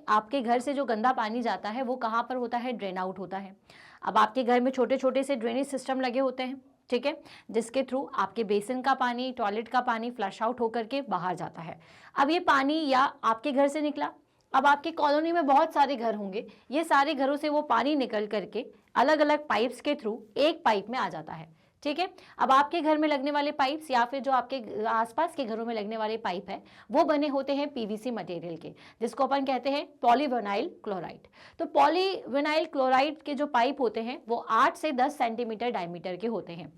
आपके घर से जो गंदा पानी जाता है वो कहाँ पर होता है, ड्रेन आउट होता है। अब आपके घर में छोटे छोटे से ड्रेनेज सिस्टम लगे होते हैं, ठीक है, जिसके थ्रू आपके बेसिन का पानी, टॉयलेट का पानी फ्लश आउट होकर के बाहर जाता है। अब ये पानी या आपके घर से निकला, अब आपकी कॉलोनी में बहुत सारे घर होंगे, ये सारे घरों से वो पानी निकल करके अलग अलग पाइप्स के थ्रू एक पाइप में आ जाता है। ठीक है, अब आपके घर में लगने वाले पाइप्स या फिर जो आपके आसपास के घरों में लगने वाले पाइप है वो बने होते हैं पीवीसी मटेरियल के, जिसको अपन कहते हैं पॉलीविनाइल क्लोराइड। तो पॉलीविनाइल क्लोराइड के जो पाइप होते हैं वो 8 से 10 सेंटीमीटर डायमीटर के होते हैं।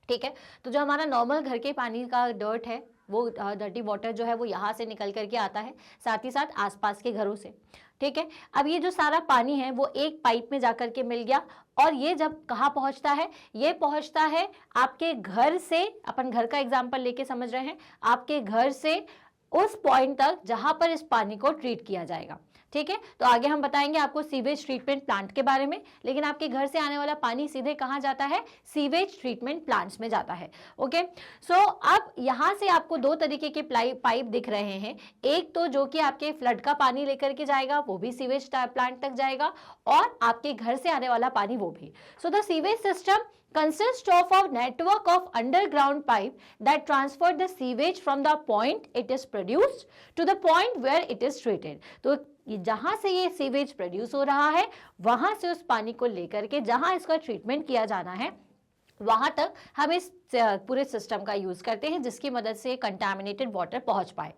ठीक है, तो जो हमारा नॉर्मल घर के पानी का डर्ट है, वो डर्टी वाटर जो है वो यहाँ से निकल करके आता है, साथ ही साथ आसपास के घरों से। ठीक है, अब ये जो सारा पानी है वो एक पाइप में जाकर के मिल गया और ये जब कहाँ पहुँचता है, ये पहुँचता है आपके घर से, अपन घर का एग्जाम्पल लेके समझ रहे हैं, आपके घर से उस पॉइंट तक जहाँ पर इस पानी को ट्रीट किया जाएगा। ठीक है, तो आगे हम बताएंगे आपको सीवेज ट्रीटमेंट प्लांट के बारे में, लेकिन आपके घर से आने वाला पानी सीधे कहाँ जाता है, सीवेज ट्रीटमेंट प्लांट्स में जाता है। ओके, सो अब यहाँ से आपको दो तरीके के पाइप दिख रहे हैं, एक तो जो कि आपके फ्लड का पानी लेकर के जाएगा वो भी सीवेज प्लांट तक जाएगा, और आपके घर से आने वाला पानी वो भी। सो the sewage system consists of a network of underground pipe that transfer the sewage from the point it is produced to the point where it is treated. तो जहां से ये सीवेज प्रोड्यूस हो रहा है वहां से उस पानी को लेकर के जहां इसका ट्रीटमेंट किया जाना है वहां तक हम इस पूरे सिस्टम का यूज करते हैं जिसकी मदद से कंटामिनेटेड वाटर पहुंच पाए।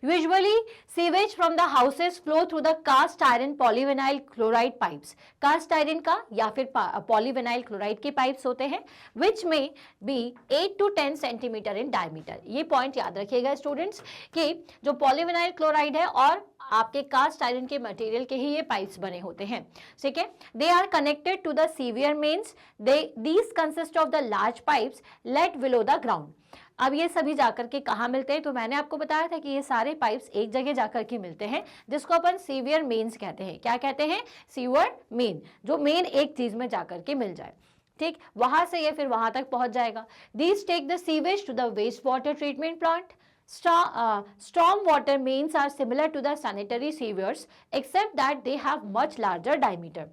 Usually sewage from the houses flow through the cast iron polyvinyl chloride pipes. Cast iron का या फिर पॉलीविनाइल क्लोराइड के पाइप्स होते हैं विच में be 8 to 10 centimeter in diameter. ये पॉइंट याद रखिएगा स्टूडेंट्स कि जो पॉलीविनाइल क्लोराइड है और आपके कास्ट आयरन के मटेरियल के ही ये पाइप्स बने होते हैं, ठीक है। They are connected to the sewer mains, these consist of the large pipes laid below the ground. अब ये सभी जाकर के कहाँ मिलते हैं, तो मैंने आपको बताया था कि ये सारे पाइप्स एक जगह जाकर के मिलते हैं जिसको अपन सीवियर मेन्स कहते हैं। क्या कहते हैं? सीवर मेन, जो मेन एक चीज में जाकर के मिल जाए, ठीक, वहां से ये फिर वहां तक पहुंच जाएगा। These take the sewage to the waste water treatment plant. Storm water mains are similar to the sanitary sewers except that they have much larger diameter.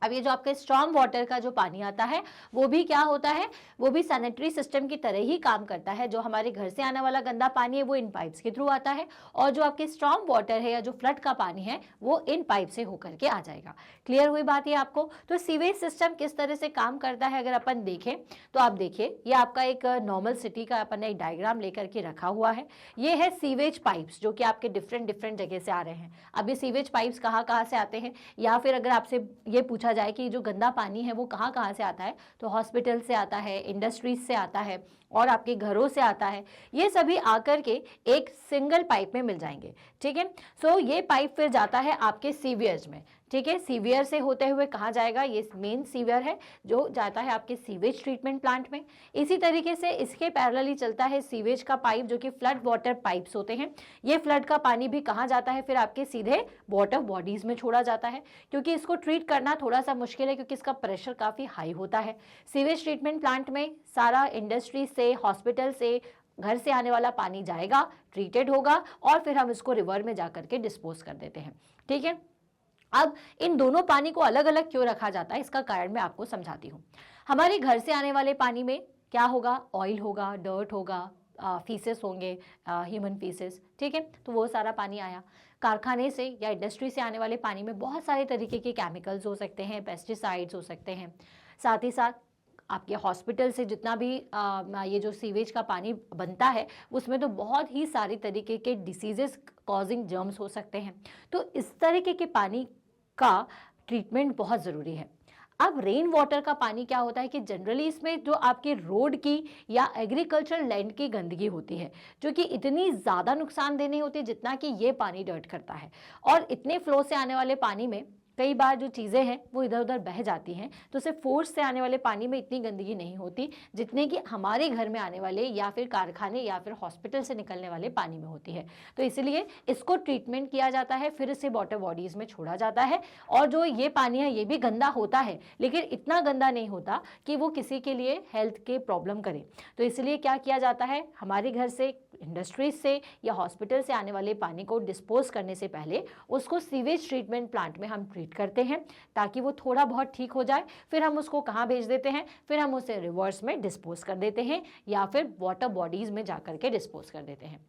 अब ये जो आपके स्टॉर्म वाटर का जो पानी आता है वो भी क्या होता है, वो भी सैनिटरी सिस्टम की तरह ही काम करता है। जो हमारे घर से आने वाला गंदा पानी है वो इन पाइप्स के थ्रू आता है और जो आपके स्टॉर्म वाटर है या जो फ्लड का पानी है वो इन पाइप से होकर के आ जाएगा। क्लियर हुई बात ये आपको? तो सीवेज सिस्टम किस तरह से काम करता है अगर अपन देखें तो आप देखिए ये आपका एक नॉर्मल सिटी का अपन ने एक डायग्राम लेकर के रखा हुआ है। ये है सीवेज पाइप्स जो कि आपके डिफरेंट जगह से आ रहे हैं। अब ये सीवेज पाइप्स कहाँ से आते हैं, या फिर अगर आपसे ये पूछा जाए कि जो गंदा पानी है वो कहाँ से आता है, तो हॉस्पिटल से आता है, इंडस्ट्रीज से आता है और आपके घरों से आता है। ये सभी आकर के एक सिंगल पाइप में मिल जाएंगे, ठीक है। सो ये पाइप फिर जाता है आपके सीवियर्स में, ठीक है। सीवियर से होते हुए कहाँ जाएगा, ये मेन सीवियर है जो जाता है आपके सीवेज ट्रीटमेंट प्लांट में। इसी तरीके से इसके पैरेलली चलता है सीवेज का पाइप जो कि फ्लड वाटर पाइप्स होते हैं। ये फ्लड का पानी भी कहाँ जाता है, फिर आपके सीधे वाटर बॉडीज में छोड़ा जाता है, क्योंकि इसको ट्रीट करना थोड़ा सा मुश्किल है क्योंकि इसका प्रेशर काफ़ी हाई होता है। सीवेज ट्रीटमेंट प्लांट में सारा इंडस्ट्री से, हॉस्पिटल से, घर से आने वाला पानी जाएगा, ट्रीटेड होगा और फिर हम इसको रिवर में जाकर के डिस्पोज कर देते हैं, ठीक है। अब इन दोनों पानी को अलग अलग क्यों रखा जाता है, इसका कारण मैं आपको समझाती हूँ। हमारे घर से आने वाले पानी में क्या होगा, ऑयल होगा, डर्ट होगा, फीसेस होंगे, ह्यूमन फीसेस, ठीक है। तो वो सारा पानी आया। कारखाने से या इंडस्ट्री से आने वाले पानी में बहुत सारे तरीके के केमिकल्स हो सकते हैं, पेस्टिसाइड्स हो सकते हैं। साथ ही साथ आपके हॉस्पिटल से जितना भी ये जो सीवेज का पानी बनता है उसमें तो बहुत ही सारी तरीके के डिसीजेस कॉजिंग जर्म्स हो सकते हैं। तो इस तरीके के पानी का ट्रीटमेंट बहुत ज़रूरी है। अब रेन वाटर का पानी क्या होता है कि जनरली इसमें जो आपके रोड की या एग्रीकल्चर लैंड की गंदगी होती है जो कि इतनी ज़्यादा नुकसानदेह नहीं होती जितना कि ये पानी डर्ट करता है। और इतने फ्लो से आने वाले पानी में कई बार जो चीज़ें हैं वो इधर उधर बह जाती हैं, तो सिर्फ फोर्स से आने वाले पानी में इतनी गंदगी नहीं होती जितने कि हमारे घर में आने वाले या फिर कारखाने या फिर हॉस्पिटल से निकलने वाले पानी में होती है। तो इसलिए इसको ट्रीटमेंट किया जाता है, फिर इसे वाटर बॉडीज़ में छोड़ा जाता है। और जो ये पानी है ये भी गंदा होता है लेकिन इतना गंदा नहीं होता कि वो किसी के लिए हेल्थ के प्रॉब्लम करे। तो इसलिए क्या किया जाता है, हमारे घर से, इंडस्ट्रीज से या हॉस्पिटल से आने वाले पानी को डिस्पोज करने से पहले उसको सीवेज ट्रीटमेंट प्लांट में हम ट्रीट करते हैं ताकि वो थोड़ा बहुत ठीक हो जाए। फिर हम उसको कहाँ भेज देते हैं, फिर हम उसे रिवर्स में डिस्पोज कर देते हैं या फिर वाटर बॉडीज में जाकर के डिस्पोज कर देते हैं,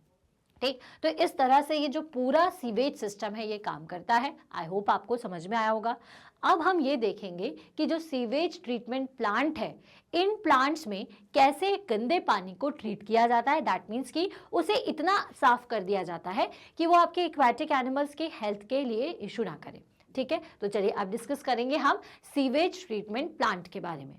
ठीक। तो इस तरह से ये जो पूरा सीवेज सिस्टम है ये काम करता है। आई होप आपको समझ में आया होगा। अब हम ये देखेंगे कि जो सीवेज ट्रीटमेंट प्लांट है, इन प्लांट्स में कैसे गंदे पानी को ट्रीट किया जाता है। दैट मीन्स कि उसे इतना साफ कर दिया जाता है कि वो आपके एक्वेटिक एनिमल्स के हेल्थ के लिए इशू ना करे, ठीक है। तो चलिए अब डिस्कस करेंगे हम सीवेज ट्रीटमेंट प्लांट के बारे में।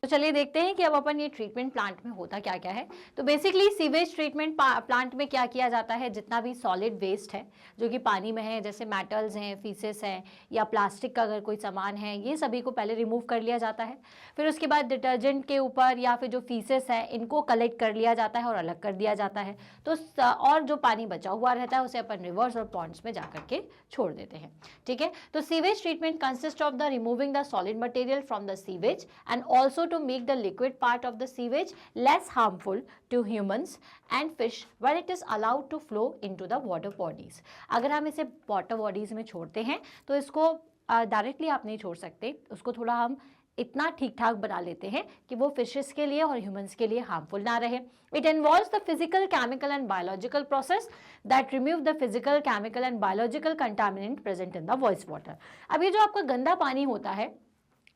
तो चलिए देखते हैं कि अब अपन ये ट्रीटमेंट प्लांट में होता क्या क्या है। तो बेसिकली सीवेज ट्रीटमेंट प्लांट में क्या किया जाता है, जितना भी सॉलिड वेस्ट है जो कि पानी में है, जैसे मेटल्स हैं, फीसेस हैं या प्लास्टिक का अगर कोई सामान है, ये सभी को पहले रिमूव कर लिया जाता है। फिर उसके बाद डिटर्जेंट के ऊपर या फिर जो फीसेस है इनको कलेक्ट कर लिया जाता है और अलग कर दिया जाता है। तो और जो पानी बचा हुआ रहता है उसे अपन रिवर्स और पॉन्ड्स में जाकर के छोड़ देते हैं, ठीक है। तो sewage treatment consist of the removing the solid material from the sewage and also to make the liquid part of the sewage less harmful to humans and fish when it is allowed to flow into the water bodies। अगर हम इसे water bodies में छोड़ते हैं तो इसको directly आप नहीं छोड़ सकते, उसको थोड़ा हम इतना ठीक ठाक बना लेते हैं कि वो फिशेस के लिए और ह्यूमंस के लिए हार्मफुल ना रहे। It involves the physical, chemical and biological process that remove the physical, chemical and biological contaminant present in the voice water. अब ये जो आपका गंदा पानी होता है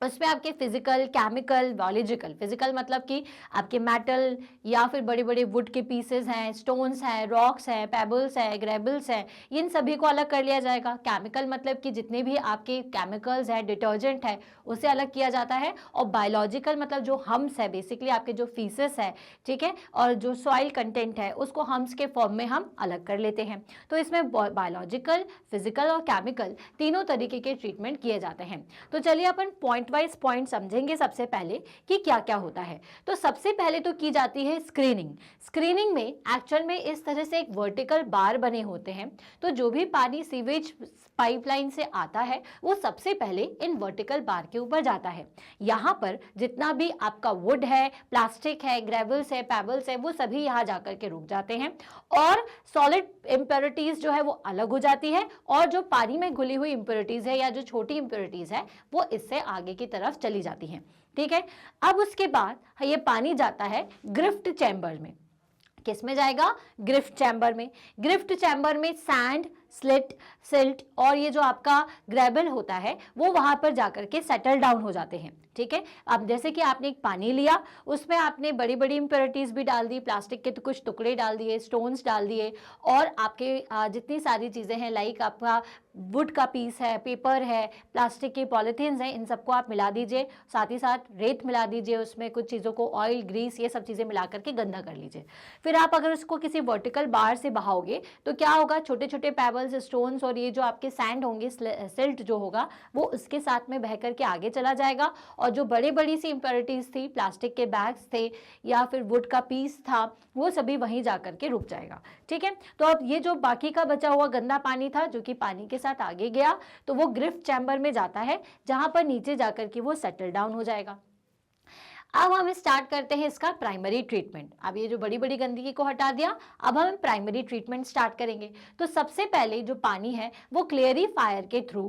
उसमें आपके फिजिकल, केमिकल, बायोलॉजिकल, फिजिकल मतलब कि आपके मेटल या फिर बड़े बड़े वुड के पीसेस हैं, स्टोन्स हैं, रॉक्स हैं, पेबल्स हैं, ग्रेबल्स हैं, इन सभी को अलग कर लिया जाएगा। केमिकल मतलब कि जितने भी आपके केमिकल्स हैं, डिटर्जेंट है, उसे अलग किया जाता है। और बायोलॉजिकल मतलब जो हम्स है, बेसिकली आपके जो फीसेस है, ठीक है, और जो सॉइल कंटेंट है उसको हम्स के फॉर्म में हम अलग कर लेते हैं। तो इसमें बायोलॉजिकल, फिजिकल और केमिकल तीनों तरीके के ट्रीटमेंट किए जाते हैं। तो चलिए अपन पॉइंट वाइज पॉइंट समझेंगे सबसे पहले कि क्या क्या होता है। तो सबसे पहले तो की जाती है स्क्रीनिंग। स्क्रीनिंग में एक्चुअल में इस तरह से एक वर्टिकल बार बने होते हैं, तो जो भी पानी सीवेज पाइपलाइन से आता है वो सबसे पहले इन वर्टिकल बार के ऊपर जाता है। यहाँ पर जितना भी आपका वुड है, प्लास्टिक है, ग्रेवल्स है, पेबल्स है, वो सभी यहाँ जाकर के रुक जाते हैं और सॉलिड इम्प्योरिटीज जो है वो अलग हो जाती है, और जो पानी में घुली हुई इम्प्योरिटीज है या जो छोटी इम्प्योरिटीज है वो इससे आगे की तरफ चली जाती हैं। ठीक है, अब उसके बाद ये पानी जाता है ग्रिफ्ट चैम्बर में। किस में जाएगा? ग्रिफ्ट चैम्बर में। ग्रिफ्ट चैम्बर में सैंड, स्लिट, सिल्ट और ये जो आपका ग्रेबल होता है वो वहां पर जाकर के सेटल डाउन हो जाते हैं। ठीक है, अब जैसे कि आपने एक पानी लिया, उसमें आपने बड़ी बड़ी इंप्योरिटीज भी डाल दी, प्लास्टिक के तो कुछ टुकड़े डाल दिए, स्टोन्स डाल दिए, और आपके जितनी सारी चीजें हैं, लाइक आपका वुड का पीस है, पेपर है, प्लास्टिक के पॉलिथीन्स हैं, इन सबको आप मिला दीजिए, साथ ही साथ रेत मिला दीजिए, उसमें कुछ चीज़ों को ऑयल, ग्रीस, ये सब चीज़ें मिला करके गंदा कर लीजिए। फिर आप अगर उसको किसी वर्टिकल बार से बहाओगे तो क्या होगा, छोटे छोटे पेबल्स, स्टोन्स और ये जो आपके सैंड होंगे, सिल्ट जो होगा, वो उसके साथ में बह करके आगे चला जाएगा, और जो बड़ी बड़ी सी इंप्योरिटीज थी, प्लास्टिक के बैग्स थे या फिर वुड का पीस था, वो सभी वहीं जा करके रुक जाएगा। ठीक है, तो अब ये जो बाकी का बचा हुआ गंदा पानी था जो कि पानी के साथ आगे गया, तो वो ग्रिफ्ट चैम्बर में जाता है, जहां पर नीचे जाकर के वो सेटल डाउन हो जाएगा। अब हम स्टार्ट करते हैं इसका प्राइमरी ट्रीटमेंट। अब ये जो बड़ी बड़ी गंदगी को हटा दिया, अब हम प्राइमरी ट्रीटमेंट स्टार्ट करेंगे। तो सबसे पहले जो पानी है वो क्लेरिफायर के थ्रू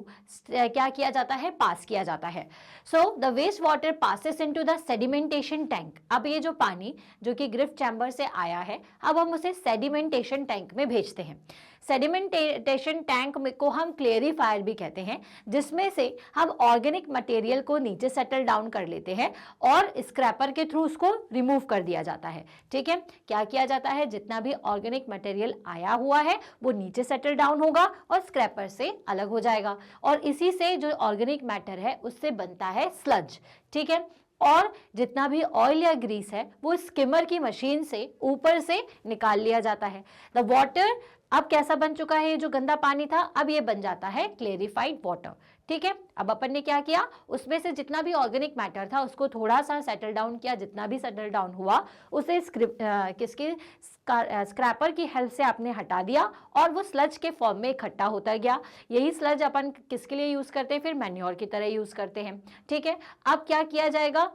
क्या किया जाता है, पास किया जाता है। So the waste water passes into the sedimentation tank. अब ये जो पानी जो कि ग्रिफ्ट चैम्बर से आया है, अब हम उसे सेडिमेंटेशन टैंक में भेजते हैं। सेडिमेंटेशन टैंक को हम क्लेरिफायर भी कहते हैं, जिसमें से हम ऑर्गेनिक मटेरियल को नीचे सेटल डाउन कर लेते हैं और स्क्रैपर के थ्रू उसको रिमूव कर दिया जाता है। ठीक है, क्या किया जाता है, जितना भी ऑर्गेनिक मटेरियल आया हुआ है वो नीचे सेटल डाउन होगा और स्क्रैपर से अलग हो जाएगा, और इसी से जो ऑर्गेनिक मैटर है उससे बनता है स्लज। ठीक है, और जितना भी ऑयल या ग्रीस है वो स्किमर की मशीन से ऊपर से निकाल लिया जाता है। द वाटर अब कैसा बन चुका है, ये जो गंदा पानी था अब ये बन जाता है क्लेरिफाइड वाटर। ठीक है, अब अपन ने क्या किया, उसमें से जितना भी ऑर्गेनिक मैटर था उसको थोड़ा सा सेटल डाउन किया, जितना भी सेटल डाउन हुआ उसे किसके स्क्रैपर की हेल्प से आपने हटा दिया और वो स्लज के फॉर्म में इकट्ठा होता गया। यही स्लज अपन किसके लिए यूज करते हैं, फिर मैन्योर की तरह यूज करते हैं। ठीक है, अब क्या किया जाएगा,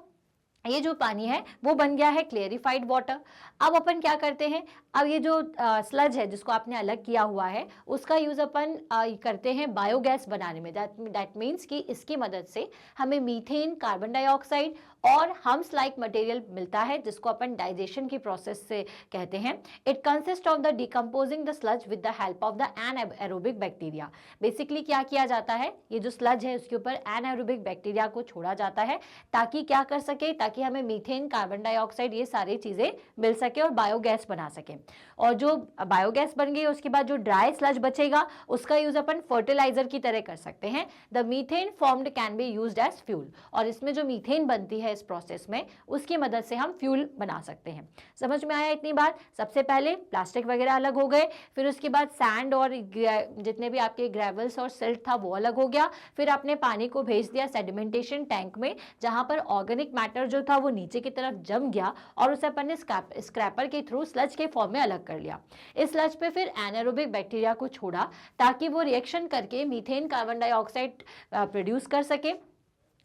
ये जो पानी है वो बन गया है क्लेरिफाइड वाटर। अब अपन क्या करते हैं, अब ये जो स्लज है जिसको आपने अलग किया हुआ है उसका यूज अपन करते हैं बायोगैस बनाने में। दैट मीन्स कि इसकी मदद से हमें मीथेन, कार्बन डाइऑक्साइड और हम्स लाइक मटेरियल मिलता है, जिसको अपन डाइजेशन की प्रोसेस से कहते हैं। It consist of the decomposing the sludge with the help of the anaerobic bacteria. Basically क्या किया जाता है, ये जो स्लज है उसके ऊपर एनाएरोबिक बैक्टीरिया को छोड़ा जाता है, ताकि क्या कर सके, ताकि हमें मीथेन, कार्बन डाइऑक्साइड ये सारी चीजें मिल सके और बायोगैस बना सके। और जो बायोगैस बन गई उसके बाद जो ड्राई स्लज बचेगा उसका यूज अपन फर्टिलाइजर की तरह कर सकते हैं। The methane formed can be used as fuel, और इसमें जो मीथेन बनती है इस प्रोसेस में उसकी मदद से हम फ्यूल बना सकते हैं। समझ में आया इतनी बात? सबसे पहले प्लास्टिक वगैरह अलग हो गए, फिर उसके बाद सैंड और जितने भी आपके ग्रेवल्स और सिल्ट था वो अलग हो गया, फिर आपने पानी को भेज दिया सेडिमेंटेशन टैंक में, जहां पर ऑर्गेनिक मैटर जो था वो नीचे की तरफ जम गया और उसे अपन ने स्क्रैपर के थ्रू स्लज के फॉर्म में अलग कर लिया। इस स्लज पे फिर एनाएरोबिक बैक्टीरिया को छोड़ा ताकि वो रिएक्शन करके मीथेन, कार्बन डाइऑक्साइड प्रोड्यूस कर सके,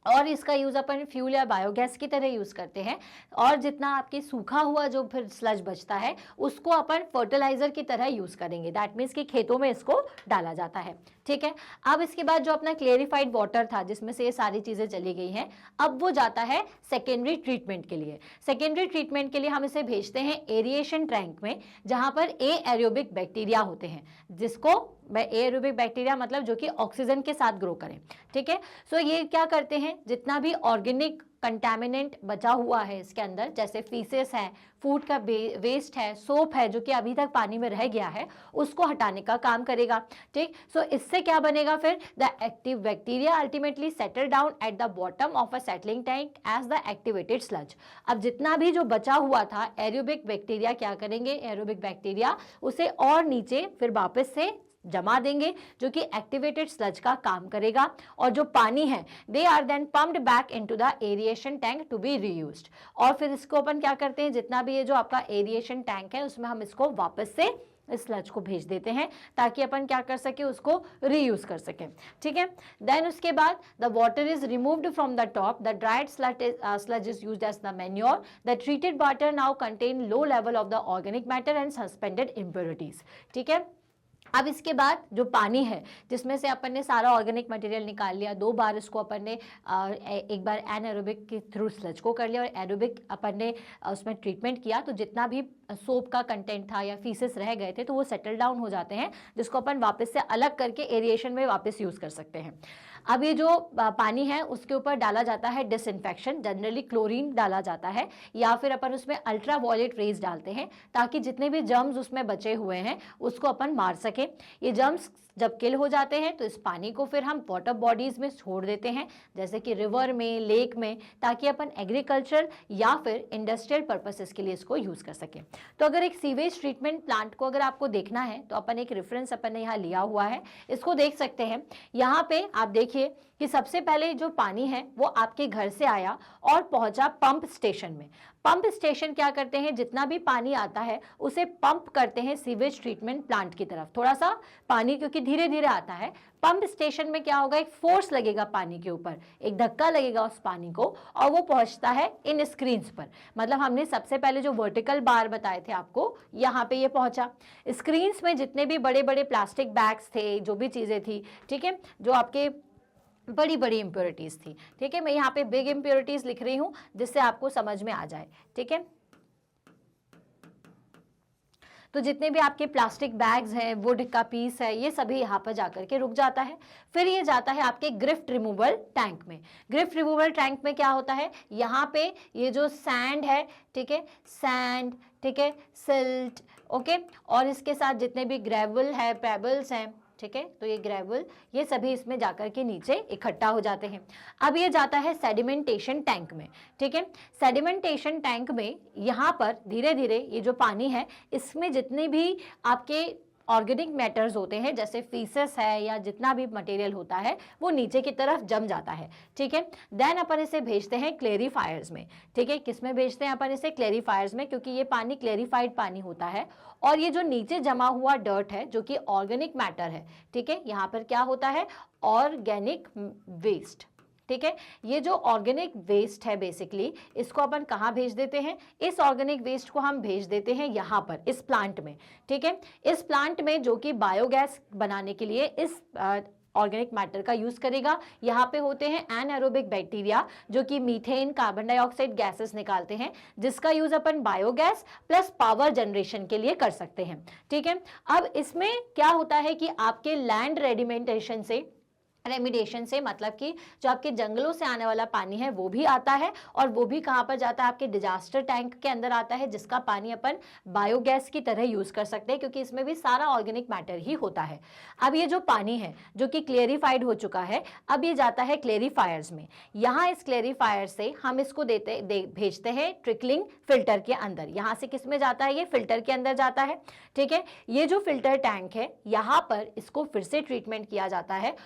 और इसका यूज अपन फ्यूल या बायोगैस की तरह यूज करते हैं। और जितना आपके सूखा हुआ जो फिर स्लज बचता है उसको अपन फर्टिलाइजर की तरह यूज करेंगे। दैट मीन्स कि खेतों में इसको डाला जाता है। ठीक है, अब इसके बाद जो अपना क्लेरिफाइड वाटर था जिसमें से ये सारी चीजें चली गई हैं, अब वो जाता है सेकेंडरी ट्रीटमेंट के लिए। सेकेंडरी ट्रीटमेंट के लिए हम इसे भेजते हैं एरिएशन टैंक में, जहां पर एएरोबिक बैक्टीरिया होते हैं, जिसको एएरोबिक बैक्टीरिया मतलब जो कि ऑक्सीजन के साथ ग्रो करें। ठीक है, सो ये क्या करते हैं, हैं जितना भी ऑर्गेनिक कंटामिनेंट बचा हुआ है इसके अंदर, जैसे फीसेस है, फूड का वेस्ट है, सोप है जो कि अभी तक पानी में रह गया है, उसको हटाने का काम करेगा। ठीक, सो इससे क्या बनेगा फिर, the active bacteria ultimately settle down at the bottom of a settling tank as the activated sludge. अब जितना भी जो बचा हुआ था एरोबिक बैक्टीरिया क्या करेंगे, एरोबिक बैक्टीरिया उसे और नीचे फिर वापस से जमा देंगे जो कि एक्टिवेटेड स्लज का काम करेगा, और जो पानी है they are then pumped back into the aeration tank to be reused. और फिर इसको अपन क्या करते हैं, जितना भी ये जो आपका एरिएशन टैंक है उसमें हम इसको वापस से इस स्लज को भेज देते हैं ताकि अपन क्या कर सके, उसको रीयूज कर सके। ठीक है, देन उसके बाद the water is removed from the top, the dried sludge is used as the manure, the treated water now contain low level of the organic matter and suspended impurities. ठीक है, अब इसके बाद जो पानी है जिसमें से अपन ने सारा ऑर्गेनिक मटेरियल निकाल लिया, 2 बार इसको अपन ने एक बार एनएरोबिक के थ्रू स्लज को कर लिया और एरोबिक अपन ने उसमें ट्रीटमेंट किया, तो जितना भी सोप का कंटेंट था या फीसेस रह गए थे तो वो सेटल डाउन हो जाते हैं, जिसको अपन वापस से अलग करके एरिएशन में वापस यूज़ कर सकते हैं। अब ये जो पानी है उसके ऊपर डाला जाता है डिसइंफेक्शन, जनरली क्लोरीन डाला जाता है या फिर अपन उसमें अल्ट्रा वायलेट रेज डालते हैं ताकि जितने भी जर्म्स उसमें बचे हुए हैं उसको अपन मार सके। ये जर्म्स जब किल हो जाते हैं तो इस पानी को फिर हम वाटर बॉडीज में छोड़ देते हैं, जैसे कि रिवर में, लेक में, ताकि अपन एग्रीकल्चर या फिर इंडस्ट्रियल पर्पसेस के लिए इसको यूज़ कर सकें। तो अगर एक सीवेज ट्रीटमेंट प्लांट को अगर आपको देखना है तो अपन एक रेफरेंस अपन ने यहाँ लिया हुआ है, इसको देख सकते हैं। यहाँ पे आप देखिए कि सबसे पहले जो पानी है वो आपके घर से आया और पहुंचा पंप स्टेशन में। पंप स्टेशन क्या करते हैं, जितना भी पानी आता है उसे पंप करते हैं सीवेज ट्रीटमेंट प्लांट की तरफ। थोड़ा सा पानी क्योंकि धीरे धीरे आता है, पंप स्टेशन में क्या होगा, एक फोर्स लगेगा पानी के ऊपर, एक धक्का लगेगा उस पानी को और वो पहुंचता है इन स्क्रीन्स पर। मतलब हमने सबसे पहले जो वर्टिकल बार बताए थे आपको, यहाँ पे ये पहुंचा। स्क्रीन्स में जितने भी बड़े बड़े प्लास्टिक बैग्स थे, जो भी चीज़ें थी, ठीक है, जो आपके बड़ी बड़ी इम्प्योरिटीज़ थी। ठीक है, मैं यहाँ पे बिग इम्प्योरिटीज़ लिख रही हूँ जिससे आपको समझ में आ जाए। ठीक है, तो जितने भी आपके प्लास्टिक बैग्स हैं, वुड का पीस है, ये सभी यहाँ पर जाकर के रुक जाता है। फिर ये जाता है आपके ग्रिफ्ट रिमूवल टैंक में। ग्रिफ्ट रिमूवल टैंक में क्या होता है, यहाँ पे ये जो सैंड है, ठीक है, सैंड, ठीक है, सिल्ट, ओके, और इसके साथ जितने भी ग्रेवल है, पेबल्स हैं, ठीक है, तो ये ग्रेवल, ये सभी इसमें जाकर के नीचे इकट्ठा हो जाते हैं। अब ये जाता है सेडिमेंटेशन टैंक में। ठीक है, सेडिमेंटेशन टैंक में यहाँ पर धीरे धीरे ये जो पानी है इसमें जितने भी आपके ऑर्गेनिक मैटर्स होते हैं, जैसे फीसेस है या जितना भी मटेरियल होता है, वो नीचे की तरफ जम जाता है। ठीक है, देन अपन इसे भेजते हैं क्लेरिफायर्स में। ठीक है, किस में भेजते हैं अपन इसे, क्लेरिफायर्स में, क्योंकि ये पानी क्लेरिफाइड पानी होता है। और ये जो नीचे जमा हुआ डर्ट है जो कि ऑर्गेनिक मैटर है, ठीक है, यहाँ पर क्या होता है, ऑर्गेनिक वेस्ट। ठीक है, ये जो ऑर्गेनिक वेस्ट है बेसिकली, इसको अपन कहाँ भेज देते हैं, इस ऑर्गेनिक वेस्ट को हम भेज देते हैं यहाँ पर, इस प्लांट में। ठीक है, इस प्लांट में जो कि बायोगैस बनाने के लिए इस ऑर्गेनिक मैटर का यूज करेगा। यहाँ पे होते हैं एनएरोबिक बैक्टीरिया जो कि मीथेन, कार्बन डाइऑक्साइड गैसेस निकालते हैं, जिसका यूज अपन बायोगैस प्लस पावर जनरेशन के लिए कर सकते हैं। ठीक है, अब इसमें क्या होता है कि आपके लैंड रेडिमेंटेशन से, रेमिडेशन से मतलब कि जो आपके जंगलों से आने वाला पानी है वो भी आता है, और वो भी कहाँ पर जाता है, आपके डिजास्टर टैंक के अंदर आता है, जिसका पानी अपन बायोगैस की तरह यूज कर सकते हैं क्योंकि इसमें भी सारा ऑर्गेनिक मैटर ही होता है। अब ये जो पानी है जो कि क्लेरिफाइड हो चुका है, अब ये जाता है क्लेरिफायर्स में। यहाँ इस क्लेरिफायर से हम इसको भेजते हैं ट्रिकलिंग फिल्टर के अंदर। यहाँ से किस में जाता है, ये फिल्टर के अंदर जाता है। ठीक है, ये जो फिल्टर टैंक है यहाँ पर इसको फिर से ट्रीटमेंट किया जाता है,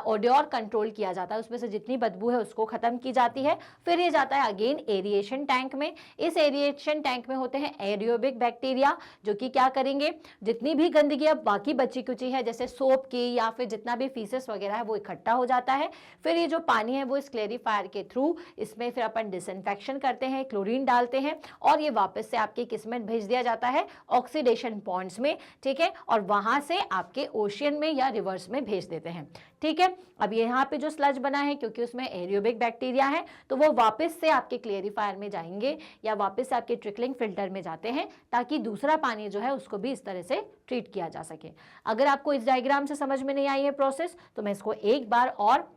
ओडोर कंट्रोल किया जाता है, उसमें से जितनी बदबू है उसको खत्म की जाती है। फिर ये जाता है अगेन एरिएशन टैंक में। इस एरिएशन टैंक में होते हैं एरोबिक बैक्टीरिया जो कि क्या करेंगे, जितनी भी गंदगी अब बाकी बची कुची है जैसे सोप की या फिर जितना भी फीसेस वगैरह है वो इकट्ठा हो जाता है। फिर ये जो पानी है वो इस क्लेरिफायर के थ्रू इसमें फिर अपन डिसइंफेक्शन करते हैं, क्लोरीन डालते हैं और ये वापस से आपकी किस्में भेज दिया जाता है ऑक्सीडेशन पॉइंट्स में। ठीक है, और वहां से आपके ओशियन में या रिवर्स में भेज देते हैं। ठीक है, अब यहाँ पे जो स्लज बना है क्योंकि उसमें एरोबिक बैक्टीरिया है तो वो वापस से आपके क्लेरिफायर में जाएंगे या वापस से आपके ट्रिकलिंग फिल्टर में जाते हैं ताकि दूसरा पानी जो है उसको भी इस तरह से ट्रीट किया जा सके। अगर आपको इस डायग्राम से समझ में नहीं आई है प्रोसेस तो मैं इसको एक बार और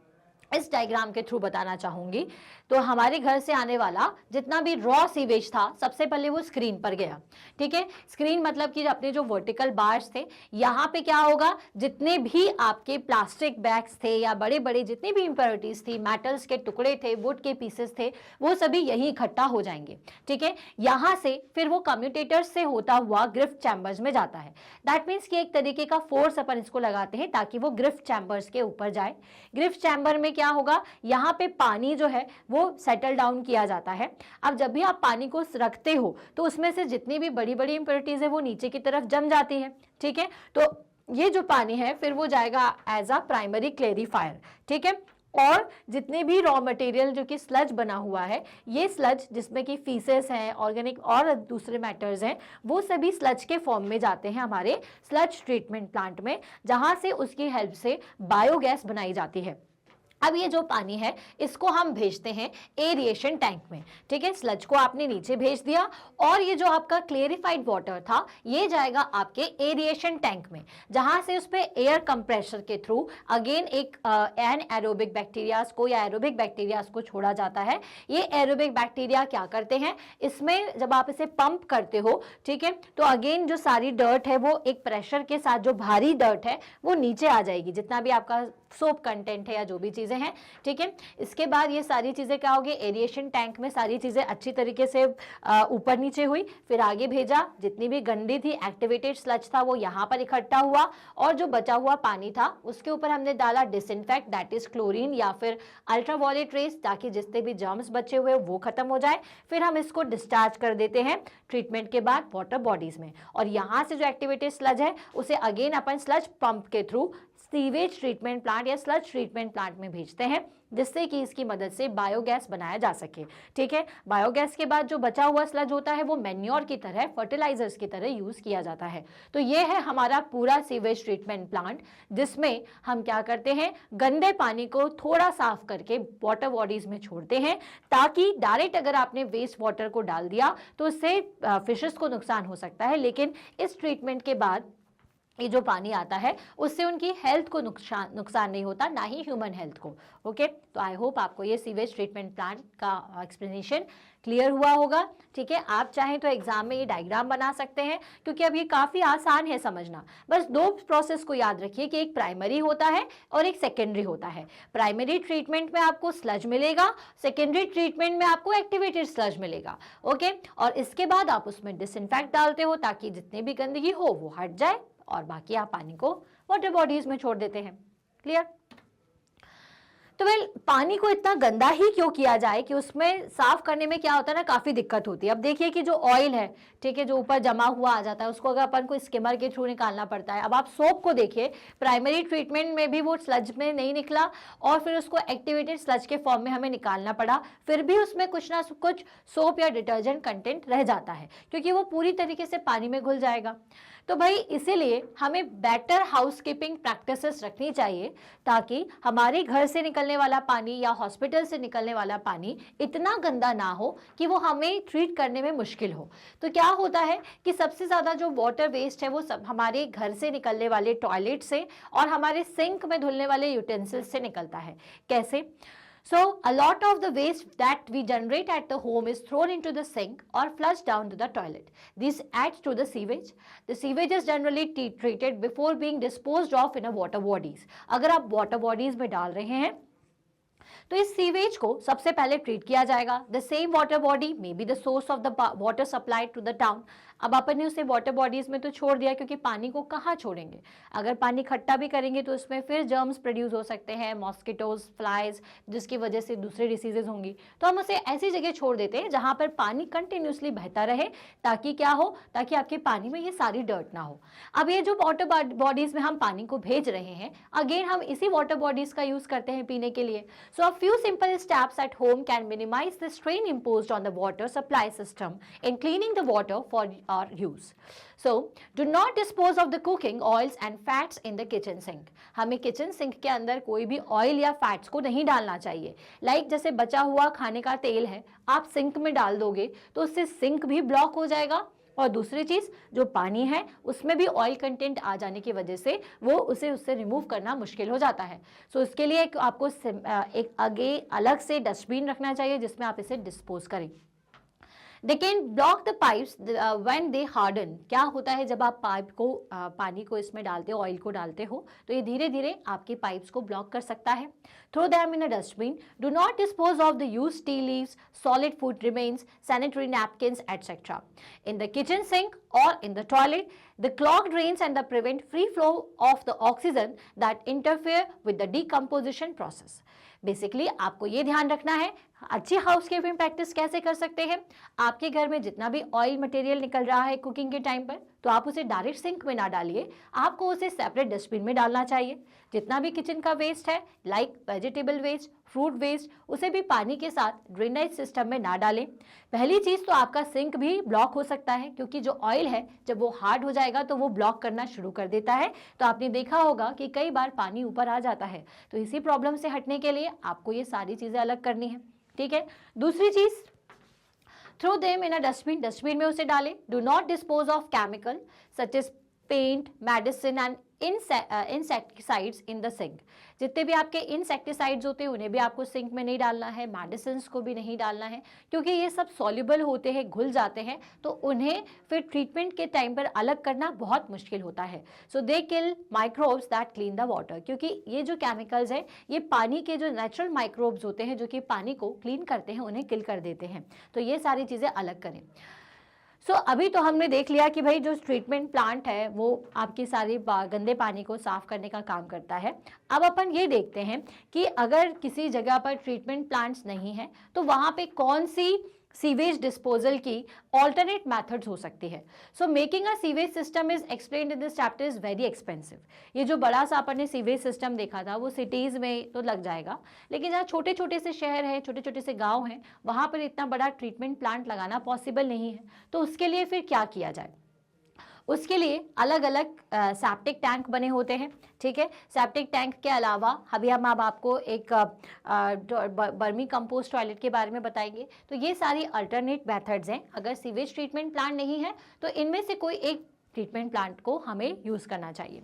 इस डायग्राम के थ्रू बताना चाहूंगी। तो हमारे घर से आने वाला जितना भी रॉ सीवेज था सबसे पहले वो स्क्रीन पर गया, ठीक है। स्क्रीन मतलब कि अपने जो वर्टिकल बार्स थे, यहाँ पे क्या होगा, जितने भी आपके प्लास्टिक बैग्स थे या बड़े बड़े जितनी भी इंप्योरिटीज थी, मेटल्स के टुकड़े थे, वुड के पीसेस थे, वो सभी यही इकट्ठा हो जाएंगे, ठीक है। यहाँ से फिर वो कम्यूटेटर्स से होता हुआ ग्रिफ्ट चैम्बर्स में जाता है। दैट मीन्स कि एक तरीके का फोर्स अपन इसको लगाते हैं ताकि वो ग्रिफ्ट चैम्बर्स के ऊपर जाए। ग्रिफ्ट चैम्बर में क्या होगा, यहाँ पे पानी जो है वो सेटल डाउन किया जाता है। अब जब भी आप पानी को रखते हो तो उसमें से जितनी भी बड़ी बड़ी इंप्योरिटीज है वो नीचे की तरफ जम जाती है, ठीक है। तो ये जो पानी है फिर वो जाएगा एज अ प्राइमरी क्लेरिफायर, ठीक है। और जितने भी रॉ मटेरियल जो कि स्लज बना हुआ है, ये स्लज जिसमें कि फीसेस हैं, ऑर्गेनिक और दूसरे मैटर्स हैं, वो सभी स्लज के फॉर्म में जाते हैं हमारे स्लज ट्रीटमेंट प्लांट में, जहां से उसकी हेल्प से बायोगैस बनाई जाती है। अब ये जो पानी है इसको हम भेजते हैं एरिएशन टैंक में, ठीक है। स्लज को आपने नीचे भेज दिया और ये जो आपका क्लेरिफाइड वाटर था ये जाएगा आपके एरिएशन टैंक में, जहां से उस पे एयर कंप्रेसर के थ्रू अगेन एक एन एरोबिक बैक्टीरियाज को या एरोबिक बैक्टीरियाज को छोड़ा जाता है। ये एरोबिक बैक्टीरिया क्या करते हैं, इसमें जब आप इसे पंप करते हो, ठीक है, तो अगेन जो सारी डर्ट है वो एक प्रेशर के साथ, जो भारी डर्ट है वो नीचे आ जाएगी, जितना भी आपका सोप कंटेंट है या जो भी चीजें हैं, ठीक है। इसके बाद ये सारी चीजें क्या होगी, एरिएशन टैंक में सारी चीजें अच्छी तरीके से ऊपर नीचे हुई, फिर आगे भेजा, जितनी भी गंदी थी एक्टिवेटेड स्लज था वो यहाँ पर इकट्ठा हुआ, और जो बचा हुआ पानी था उसके ऊपर हमने डाला डिसइंफेक्ट, दैट इज क्लोरीन या फिर अल्ट्रावायलेट रेस, ताकि जितने भी जर्म्स बचे हुए वो खत्म हो जाए। फिर हम इसको डिस्चार्ज कर देते हैं ट्रीटमेंट के बाद वाटर बॉडीज में, और यहाँ से जो एक्टिवेटेड स्लज है उसे अगेन अपन स्लज पंप के थ्रू सीवेज ट्रीटमेंट प्लांट या स्लज ट्रीटमेंट प्लांट में भेजते हैं, जिससे कि इसकी मदद से बायोगैस बनाया जा सके, ठीक है। बायोगैस के बाद जो बचा हुआ स्लज होता है वो मैन्योर की तरह, फर्टिलाइजर्स की तरह यूज किया जाता है। तो ये है हमारा पूरा सीवेज ट्रीटमेंट प्लांट, जिसमें हम क्या करते हैं, गंदे पानी को थोड़ा साफ करके वाटर बॉडीज में छोड़ते हैं, ताकि डायरेक्ट अगर आपने वेस्ट वाटर को डाल दिया तो उससे फिशेस को नुकसान हो सकता है, लेकिन इस ट्रीटमेंट के बाद ये जो पानी आता है उससे उनकी हेल्थ को नुकसान नहीं होता, ना ही ह्यूमन हेल्थ को। ओके, तो आई होप आपको ये सीवेज ट्रीटमेंट प्लांट का एक्सप्लेनेशन क्लियर हुआ होगा, ठीक है। आप चाहें तो एग्जाम में ये डायग्राम बना सकते हैं, क्योंकि अब ये काफ़ी आसान है समझना। बस दो प्रोसेस को याद रखिए कि एक प्राइमरी होता है और एक सेकेंडरी होता है। प्राइमरी ट्रीटमेंट में आपको स्लज मिलेगा, सेकेंडरी ट्रीटमेंट में आपको एक्टिवेटेड स्लज मिलेगा, ओके। और इसके बाद आप उसमें डिसइंफेक्ट डालते हो ताकि जितनी भी गंदगी हो वो हट जाए, और बाकी आप पानी को वाटर बॉडीज में छोड़ देते हैं। क्लियर? तो पानी को इतना गंदा ही क्यों किया जाए कि उसमें साफ करने में क्या होता है ना, काफी दिक्कत होती है। अब देखिए कि जो ऑयल है, ठीक है, जो ऊपर जमा हुआ आ जाता है, उसको अगर अपन को स्किमर के थ्रू निकालना पड़ता है। अब आप सोप को देखिए, प्राइमरी ट्रीटमेंट में भी वो स्लज में नहीं निकला और फिर उसको एक्टिवेटेड स्लज के फॉर्म में हमें निकालना पड़ा, फिर भी उसमें कुछ ना कुछ सोप या डिटर्जेंट कंटेंट रह जाता है, क्योंकि वो पूरी तरीके से पानी में घुल जाएगा। तो भाई इसीलिए हमें बेटर हाउसकीपिंग प्रैक्टिसेस रखनी चाहिए, ताकि हमारे घर से निकलने वाला पानी या हॉस्पिटल से निकलने वाला पानी इतना गंदा ना हो कि वो हमें ट्रीट करने में मुश्किल हो। तो क्या होता है कि सबसे ज़्यादा जो वाटर वेस्ट है वो सब हमारे घर से निकलने वाले टॉयलेट से और हमारे सिंक में धुलने वाले यूटेंसिल्स से निकलता है। कैसे? So, a lot of the waste that we generate at the home is thrown into the sink or flushed down to the toilet. This adds to the sewage. The sewage is generally treated before being disposed of in a water bodies. अगर आप water bodies में डाल रहे हैं तो इस sewage को सबसे पहले ट्रीट किया जाएगा। The same water body may be the source of the water supply to the town. अब अपन ने उसे वाटर बॉडीज में तो छोड़ दिया, क्योंकि पानी को कहाँ छोड़ेंगे? अगर पानी खट्टा भी करेंगे तो उसमें फिर जर्म्स प्रोड्यूस हो सकते हैं, मॉस्किटोज, फ्लाइज, जिसकी वजह से दूसरे डिसीजेज होंगी। तो हम उसे ऐसी जगह छोड़ देते हैं जहाँ पर पानी कंटिन्यूसली बहता रहे, ताकि क्या हो, ताकि आपके पानी में ये सारी डर्ट ना हो। अब ये जो वाटर बॉडीज में हम पानी को भेज रहे हैं, अगेन हम इसी वाटर बॉडीज का यूज करते हैं पीने के लिए। सो a few simple steps at home can minimize the strain imposed on the water supply system in cleaning the water for our use. So, do not dispose of the cooking oils and fats in the kitchen sink. हमें kitchen sink के अंदर कोई भी oil या fats को नहीं डालना चाहिए। लाइक जैसे बचा हुआ खाने का तेल है, आप सिंक में डाल दोगे तो उससे सिंक भी ब्लॉक हो जाएगा, और दूसरी चीज़, जो पानी है उसमें भी ऑयल कंटेंट आ जाने की वजह से वो उससे रिमूव करना मुश्किल हो जाता है। सो इसके लिए आपको एक आगे अलग से डस्टबिन रखना चाहिए जिसमें आप इसे डिस्पोज करें। They can block the pipes when they harden. क्या होता है जब आप पाइप को पानी को इसमें डालते हो, ऑयल को डालते हो, तो ये धीरे धीरे आपके पाइप्स को ब्लॉक कर सकता है। Throw them in a dustbin. Do not dispose of the use tea leaves, solid food remains, sanitary napkins etcetera in the kitchen sink or in the toilet. The clogged drains and the prevent free flow of the oxygen that interfere with the decomposition process. Basically आपको ये ध्यान रखना है, अच्छी housekeeping practice कैसे कर सकते हैं। आपके घर में जितना भी ऑयल मटेरियल निकल रहा है कुकिंग के टाइम पर, तो आप उसे डायरेक्ट सिंक में ना डालिए, आपको उसे सेपरेट डस्टबिन में डालना चाहिए। जितना भी किचन का वेस्ट है, like vegetable waste, fruit waste, उसे भी पानी के साथ ड्रेनेज सिस्टम में ना डालें। पहली चीज़ तो आपका सिंक भी ब्लॉक हो सकता है, क्योंकि जो ऑयल है जब वो हार्ड हो जाएगा तो वो ब्लॉक करना शुरू कर देता है। तो आपने देखा होगा कि कई बार पानी ऊपर आ जाता है। तो इसी प्रॉब्लम से हटने के लिए आपको ये सारी चीज़ें अलग करनी है, ठीक है। दूसरी चीज़, throw them in a dustbin. Dustbin में उसे डालें। Do not dispose of chemical such as paint, medicine and insecticides in the sink. जितने भी आपके इंसेक्टिसाइड्स होते हैं उन्हें भी आपको सिंक में नहीं डालना है, मेडिसिन को भी नहीं डालना है, क्योंकि ये सब सॉल्युबल होते हैं, घुल जाते हैं, तो उन्हें फिर ट्रीटमेंट के टाइम पर अलग करना बहुत मुश्किल होता है। So they kill microbes that clean the water, क्योंकि ये जो केमिकल्स हैं ये पानी के जो नेचुरल माइक्रोब्स होते हैं जो कि पानी को क्लीन करते हैं, उन्हें किल कर देते हैं। तो ये सारी चीज़ें अलग करें। अभी तो हमने देख लिया कि भाई जो ट्रीटमेंट प्लांट है वो आपकी सारी गंदे पानी को साफ करने का काम करता है। अब अपन ये देखते हैं कि अगर किसी जगह पर ट्रीटमेंट प्लांट्स नहीं है तो वहाँ पे कौन सी सीवेज डिस्पोजल की ऑल्टरनेट मेथड्स हो सकती है। So making a sewage system is explained in this chapter is very expensive. ये जो बड़ा सा अपन ने सीवेज सिस्टम देखा था वो सिटीज़ में तो लग जाएगा, लेकिन जहाँ छोटे छोटे से शहर हैं, छोटे छोटे से गांव हैं, वहाँ पर इतना बड़ा ट्रीटमेंट प्लांट लगाना पॉसिबल नहीं है। तो उसके लिए फिर क्या किया जाए? उसके लिए अलग अलग सेप्टिक टैंक बने होते हैं, ठीक है। सेप्टिक टैंक के अलावा अभी हम अब आपको एक बर्मी कंपोस्ट टॉयलेट के बारे में बताएंगे। तो ये सारी अल्टरनेट मेथड्स हैं। अगर सीवेज ट्रीटमेंट प्लांट नहीं है तो इनमें से कोई एक ट्रीटमेंट प्लांट को हमें यूज़ करना चाहिए।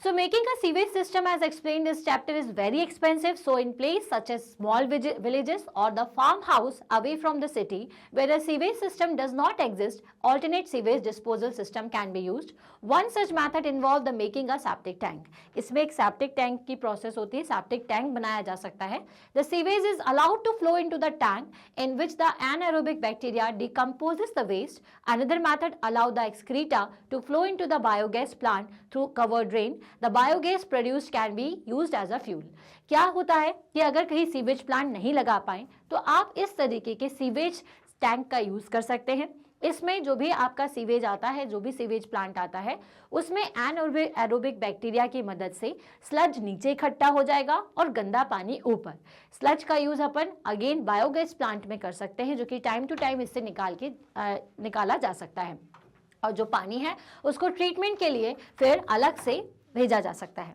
So making a sewage system, as explained in this chapter, is very expensive. So in place such as small villages or the farmhouse away from the city where a sewage system does not exist, alternate sewage disposal system can be used. One such method involves the making a septic tank. इसमें एक septic tank की process होती है, septic tank बनाया जा सकता है। The sewage is allowed to flow into the tank in which the anaerobic bacteria decomposes the waste. Another method allows the excreta to flow into the biogas plant through covered drain. The biogas produced can be used as a fuel. क्या होता है कि अगर कहीं sewage plant नहीं लगा पाए तो आप इस तरीके के सीवेज टैंक का यूज कर सकते हैं। इसमें जो भी आपका सीवेज आता है, जो भी सीवेज प्लांट आता है, उसमें एरोबिक बैक्टीरिया की मदद से स्लज नीचे इकट्ठा हो जाएगा और गंदा पानी ऊपर। स्लज का यूज अपन अगेन बायोगैस प्लांट में कर सकते हैं, जो कि टाइम टू टाइम इससे निकाला जा सकता है। और जो पानी है उसको ट्रीटमेंट के लिए फिर अलग से भेजा जा सकता है।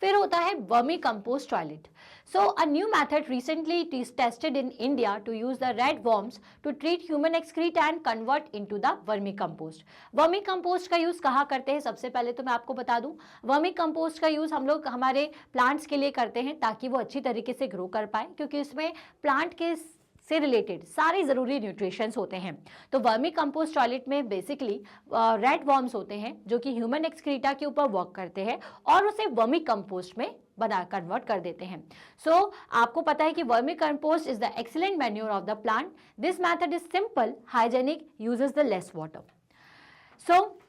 फिर होता है vermi compost toilet. So a new method recently tested in India to use the red worms to treat human excreta and convert into the vermicompost. Vermicompost का यूज़ कहाँ करते हैं? सबसे पहले तो मैं आपको बता दूं, वर्मीकम्पोस्ट का यूज़ हम लोग हमारे प्लांट्स के लिए करते हैं ताकि वो अच्छी तरीके से ग्रो कर पाए, क्योंकि इसमें प्लांट के से रिलेटेड सारे ज़रूरी न्यूट्रिशंस होते हैं। तो वर्मी कंपोस्ट टॉयलेट में बेसिकली रेड वर्म्स होते हैं जो कि ह्यूमन एक्सक्रीटा के ऊपर वर्क करते हैं और उसे वर्मी कंपोस्ट में कन्वर्ट कर देते हैं। सो आपको पता है कि vermi compost is the excellent manure of the plant. This method is simple, hygienic, uses the less water. So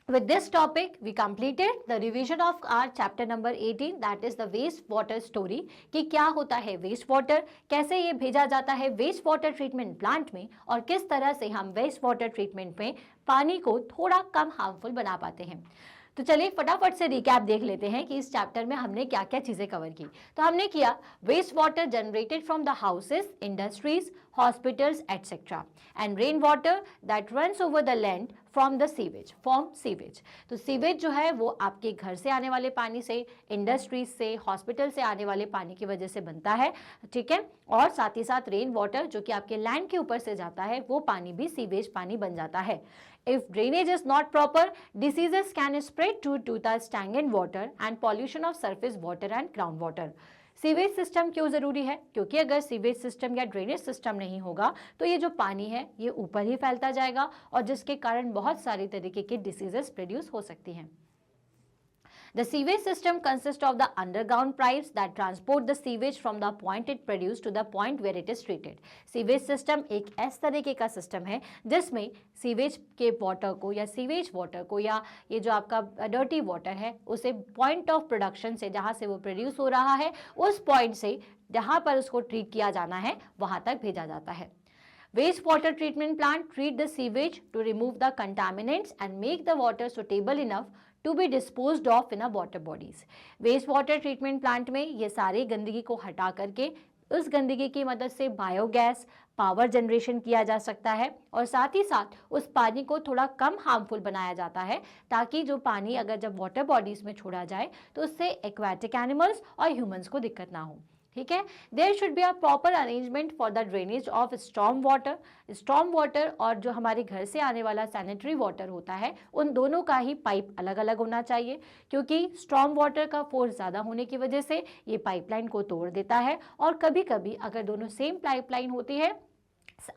with this topic we completed the revision of our chapter number 18, that is the waste water story, कि क्या होता है waste water, कैसे ये भेजा जाता है waste water treatment plant में, और किस तरह से हम वेस्ट वाटर ट्रीटमेंट में पानी को थोड़ा कम हार्मफुल बना पाते हैं। तो चलिए फटाफट से रिकैप देख लेते हैं कि इस चैप्टर में हमने क्या क्या चीज़ें कवर की। तो हमने किया waste water generated from the houses, industries, hospitals, etc. And rainwater that runs over the land from the sewage, from sewage. तो सीवेज जो है वो आपके घर से आने वाले पानी से, इंडस्ट्रीज से, हॉस्पिटल से आने वाले पानी की वजह से बनता है, ठीक है। और साथ ही साथ रेन वाटर जो कि आपके लैंड के ऊपर से जाता है, वो पानी भी सीवेज पानी बन जाता है। If drainage is not proper, diseases can spread to the stagnant water and pollution of surface water and groundwater. Sewage system क्यों ज़रूरी है? क्योंकि अगर सीवेज सिस्टम या ड्रेनेज सिस्टम नहीं होगा तो ये जो पानी है ये ऊपर ही फैलता जाएगा और जिसके कारण बहुत सारी तरीके की डिसीजेस प्रोड्यूस हो सकती हैं। The sewage system consists of the underground pipes that transport the sewage from the point it produced to the point where it is treated. Sewage system एक ऐसे तरीके का सिस्टम है जिसमें सीवेज के वाटर को या सीवेज वाटर को या ये जो आपका डर्टी वाटर है उसे पॉइंट ऑफ प्रोडक्शन से, जहाँ से वो प्रोड्यूस हो रहा है, उस पॉइंट से जहाँ पर उसको ट्रीट किया जाना है वहाँ तक भेजा जाता है। Wastewater treatment plant treat the sewage to remove the contaminants and make the water suitable enough to be disposed of in a water bodies. Waste water treatment plant में ये सारी गंदगी को हटा करके उस गंदगी की मदद से बायोगैस पावर जनरेशन किया जा सकता है और साथ ही साथ उस पानी को थोड़ा कम हार्मफुल बनाया जाता है ताकि जो पानी अगर जब वाटर बॉडीज में छोड़ा जाए तो उससे एक्वाटिक एनिमल्स और ह्यूमंस को दिक्कत ना हो, ठीक है। There should be a proper arrangement for the drainage of storm water और जो हमारे घर से आने वाला सैनिटरी वाटर होता है उन दोनों का ही पाइप अलग अलग होना चाहिए, क्योंकि स्टॉर्म वाटर का फोर्स ज़्यादा होने की वजह से ये पाइपलाइन को तोड़ देता है और कभी कभी अगर दोनों सेम पाइपलाइन होती है,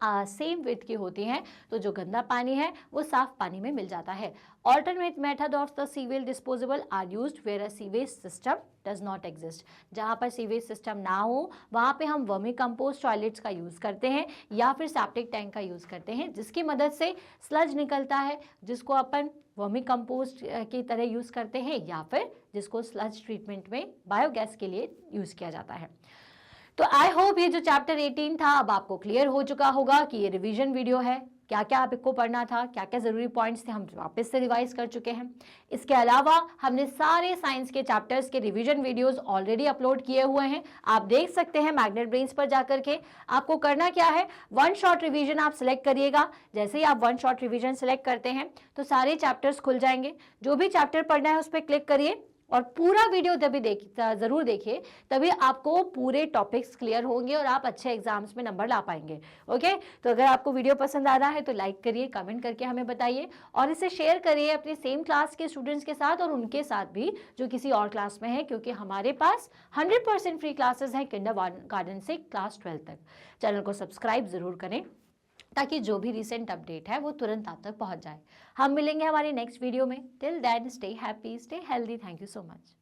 सेम विड्थ की होती हैं, तो जो गंदा पानी है वो साफ पानी में मिल जाता है। Alternate method of the sewage disposal are used where a sewage system does not exist. जहाँ पर सीवेज सिस्टम ना हो वहाँ पे हम वर्मी कंपोस्ट टॉयलेट्स का यूज़ करते हैं या फिर सेप्टिक टैंक का यूज़ करते हैं जिसकी मदद से स्लज निकलता है जिसको अपन वर्मी कंपोस्ट की तरह यूज़ करते हैं या फिर जिसको स्लज ट्रीटमेंट में बायोगैस के लिए यूज़ किया जाता है। तो आई होप ये जो चैप्टर 18 था अब आपको क्लियर हो चुका होगा कि ये रिवीजन वीडियो है, क्या क्या आपको पढ़ना था, क्या क्या ज़रूरी पॉइंट्स थे हम वापस से रिवाइज कर चुके हैं। इसके अलावा हमने सारे साइंस के चैप्टर्स के रिवीजन वीडियोस ऑलरेडी अपलोड किए हुए हैं, आप देख सकते हैं मैग्नेट ब्रेन्स पर जाकर के। आपको करना क्या है, वन शॉट रिवीजन आप सिलेक्ट करिएगा। जैसे ही आप वन शॉट रिवीजन सिलेक्ट करते हैं तो सारे चैप्टर्स खुल जाएंगे, जो भी चैप्टर पढ़ना है उस पर क्लिक करिए और पूरा वीडियो तभी ज़रूर देखिए, तभी आपको पूरे टॉपिक्स क्लियर होंगे और आप अच्छे एग्जाम्स में नंबर ला पाएंगे। ओके, तो अगर आपको वीडियो पसंद आ रहा है तो लाइक करिए, कमेंट करके हमें बताइए और इसे शेयर करिए अपने सेम क्लास के स्टूडेंट्स के साथ और उनके साथ भी जो किसी और क्लास में है, क्योंकि हमारे पास 100% फ्री क्लासेस हैं किंडरगार्टन से क्लास 12 तक। चैनल को सब्सक्राइब ज़रूर करें ताकि जो भी रिसेंट अपडेट है वो तुरंत आप तक पहुंच जाए। हम मिलेंगे हमारे नेक्स्ट वीडियो में। Till then stay happy, stay healthy. Thank you so much.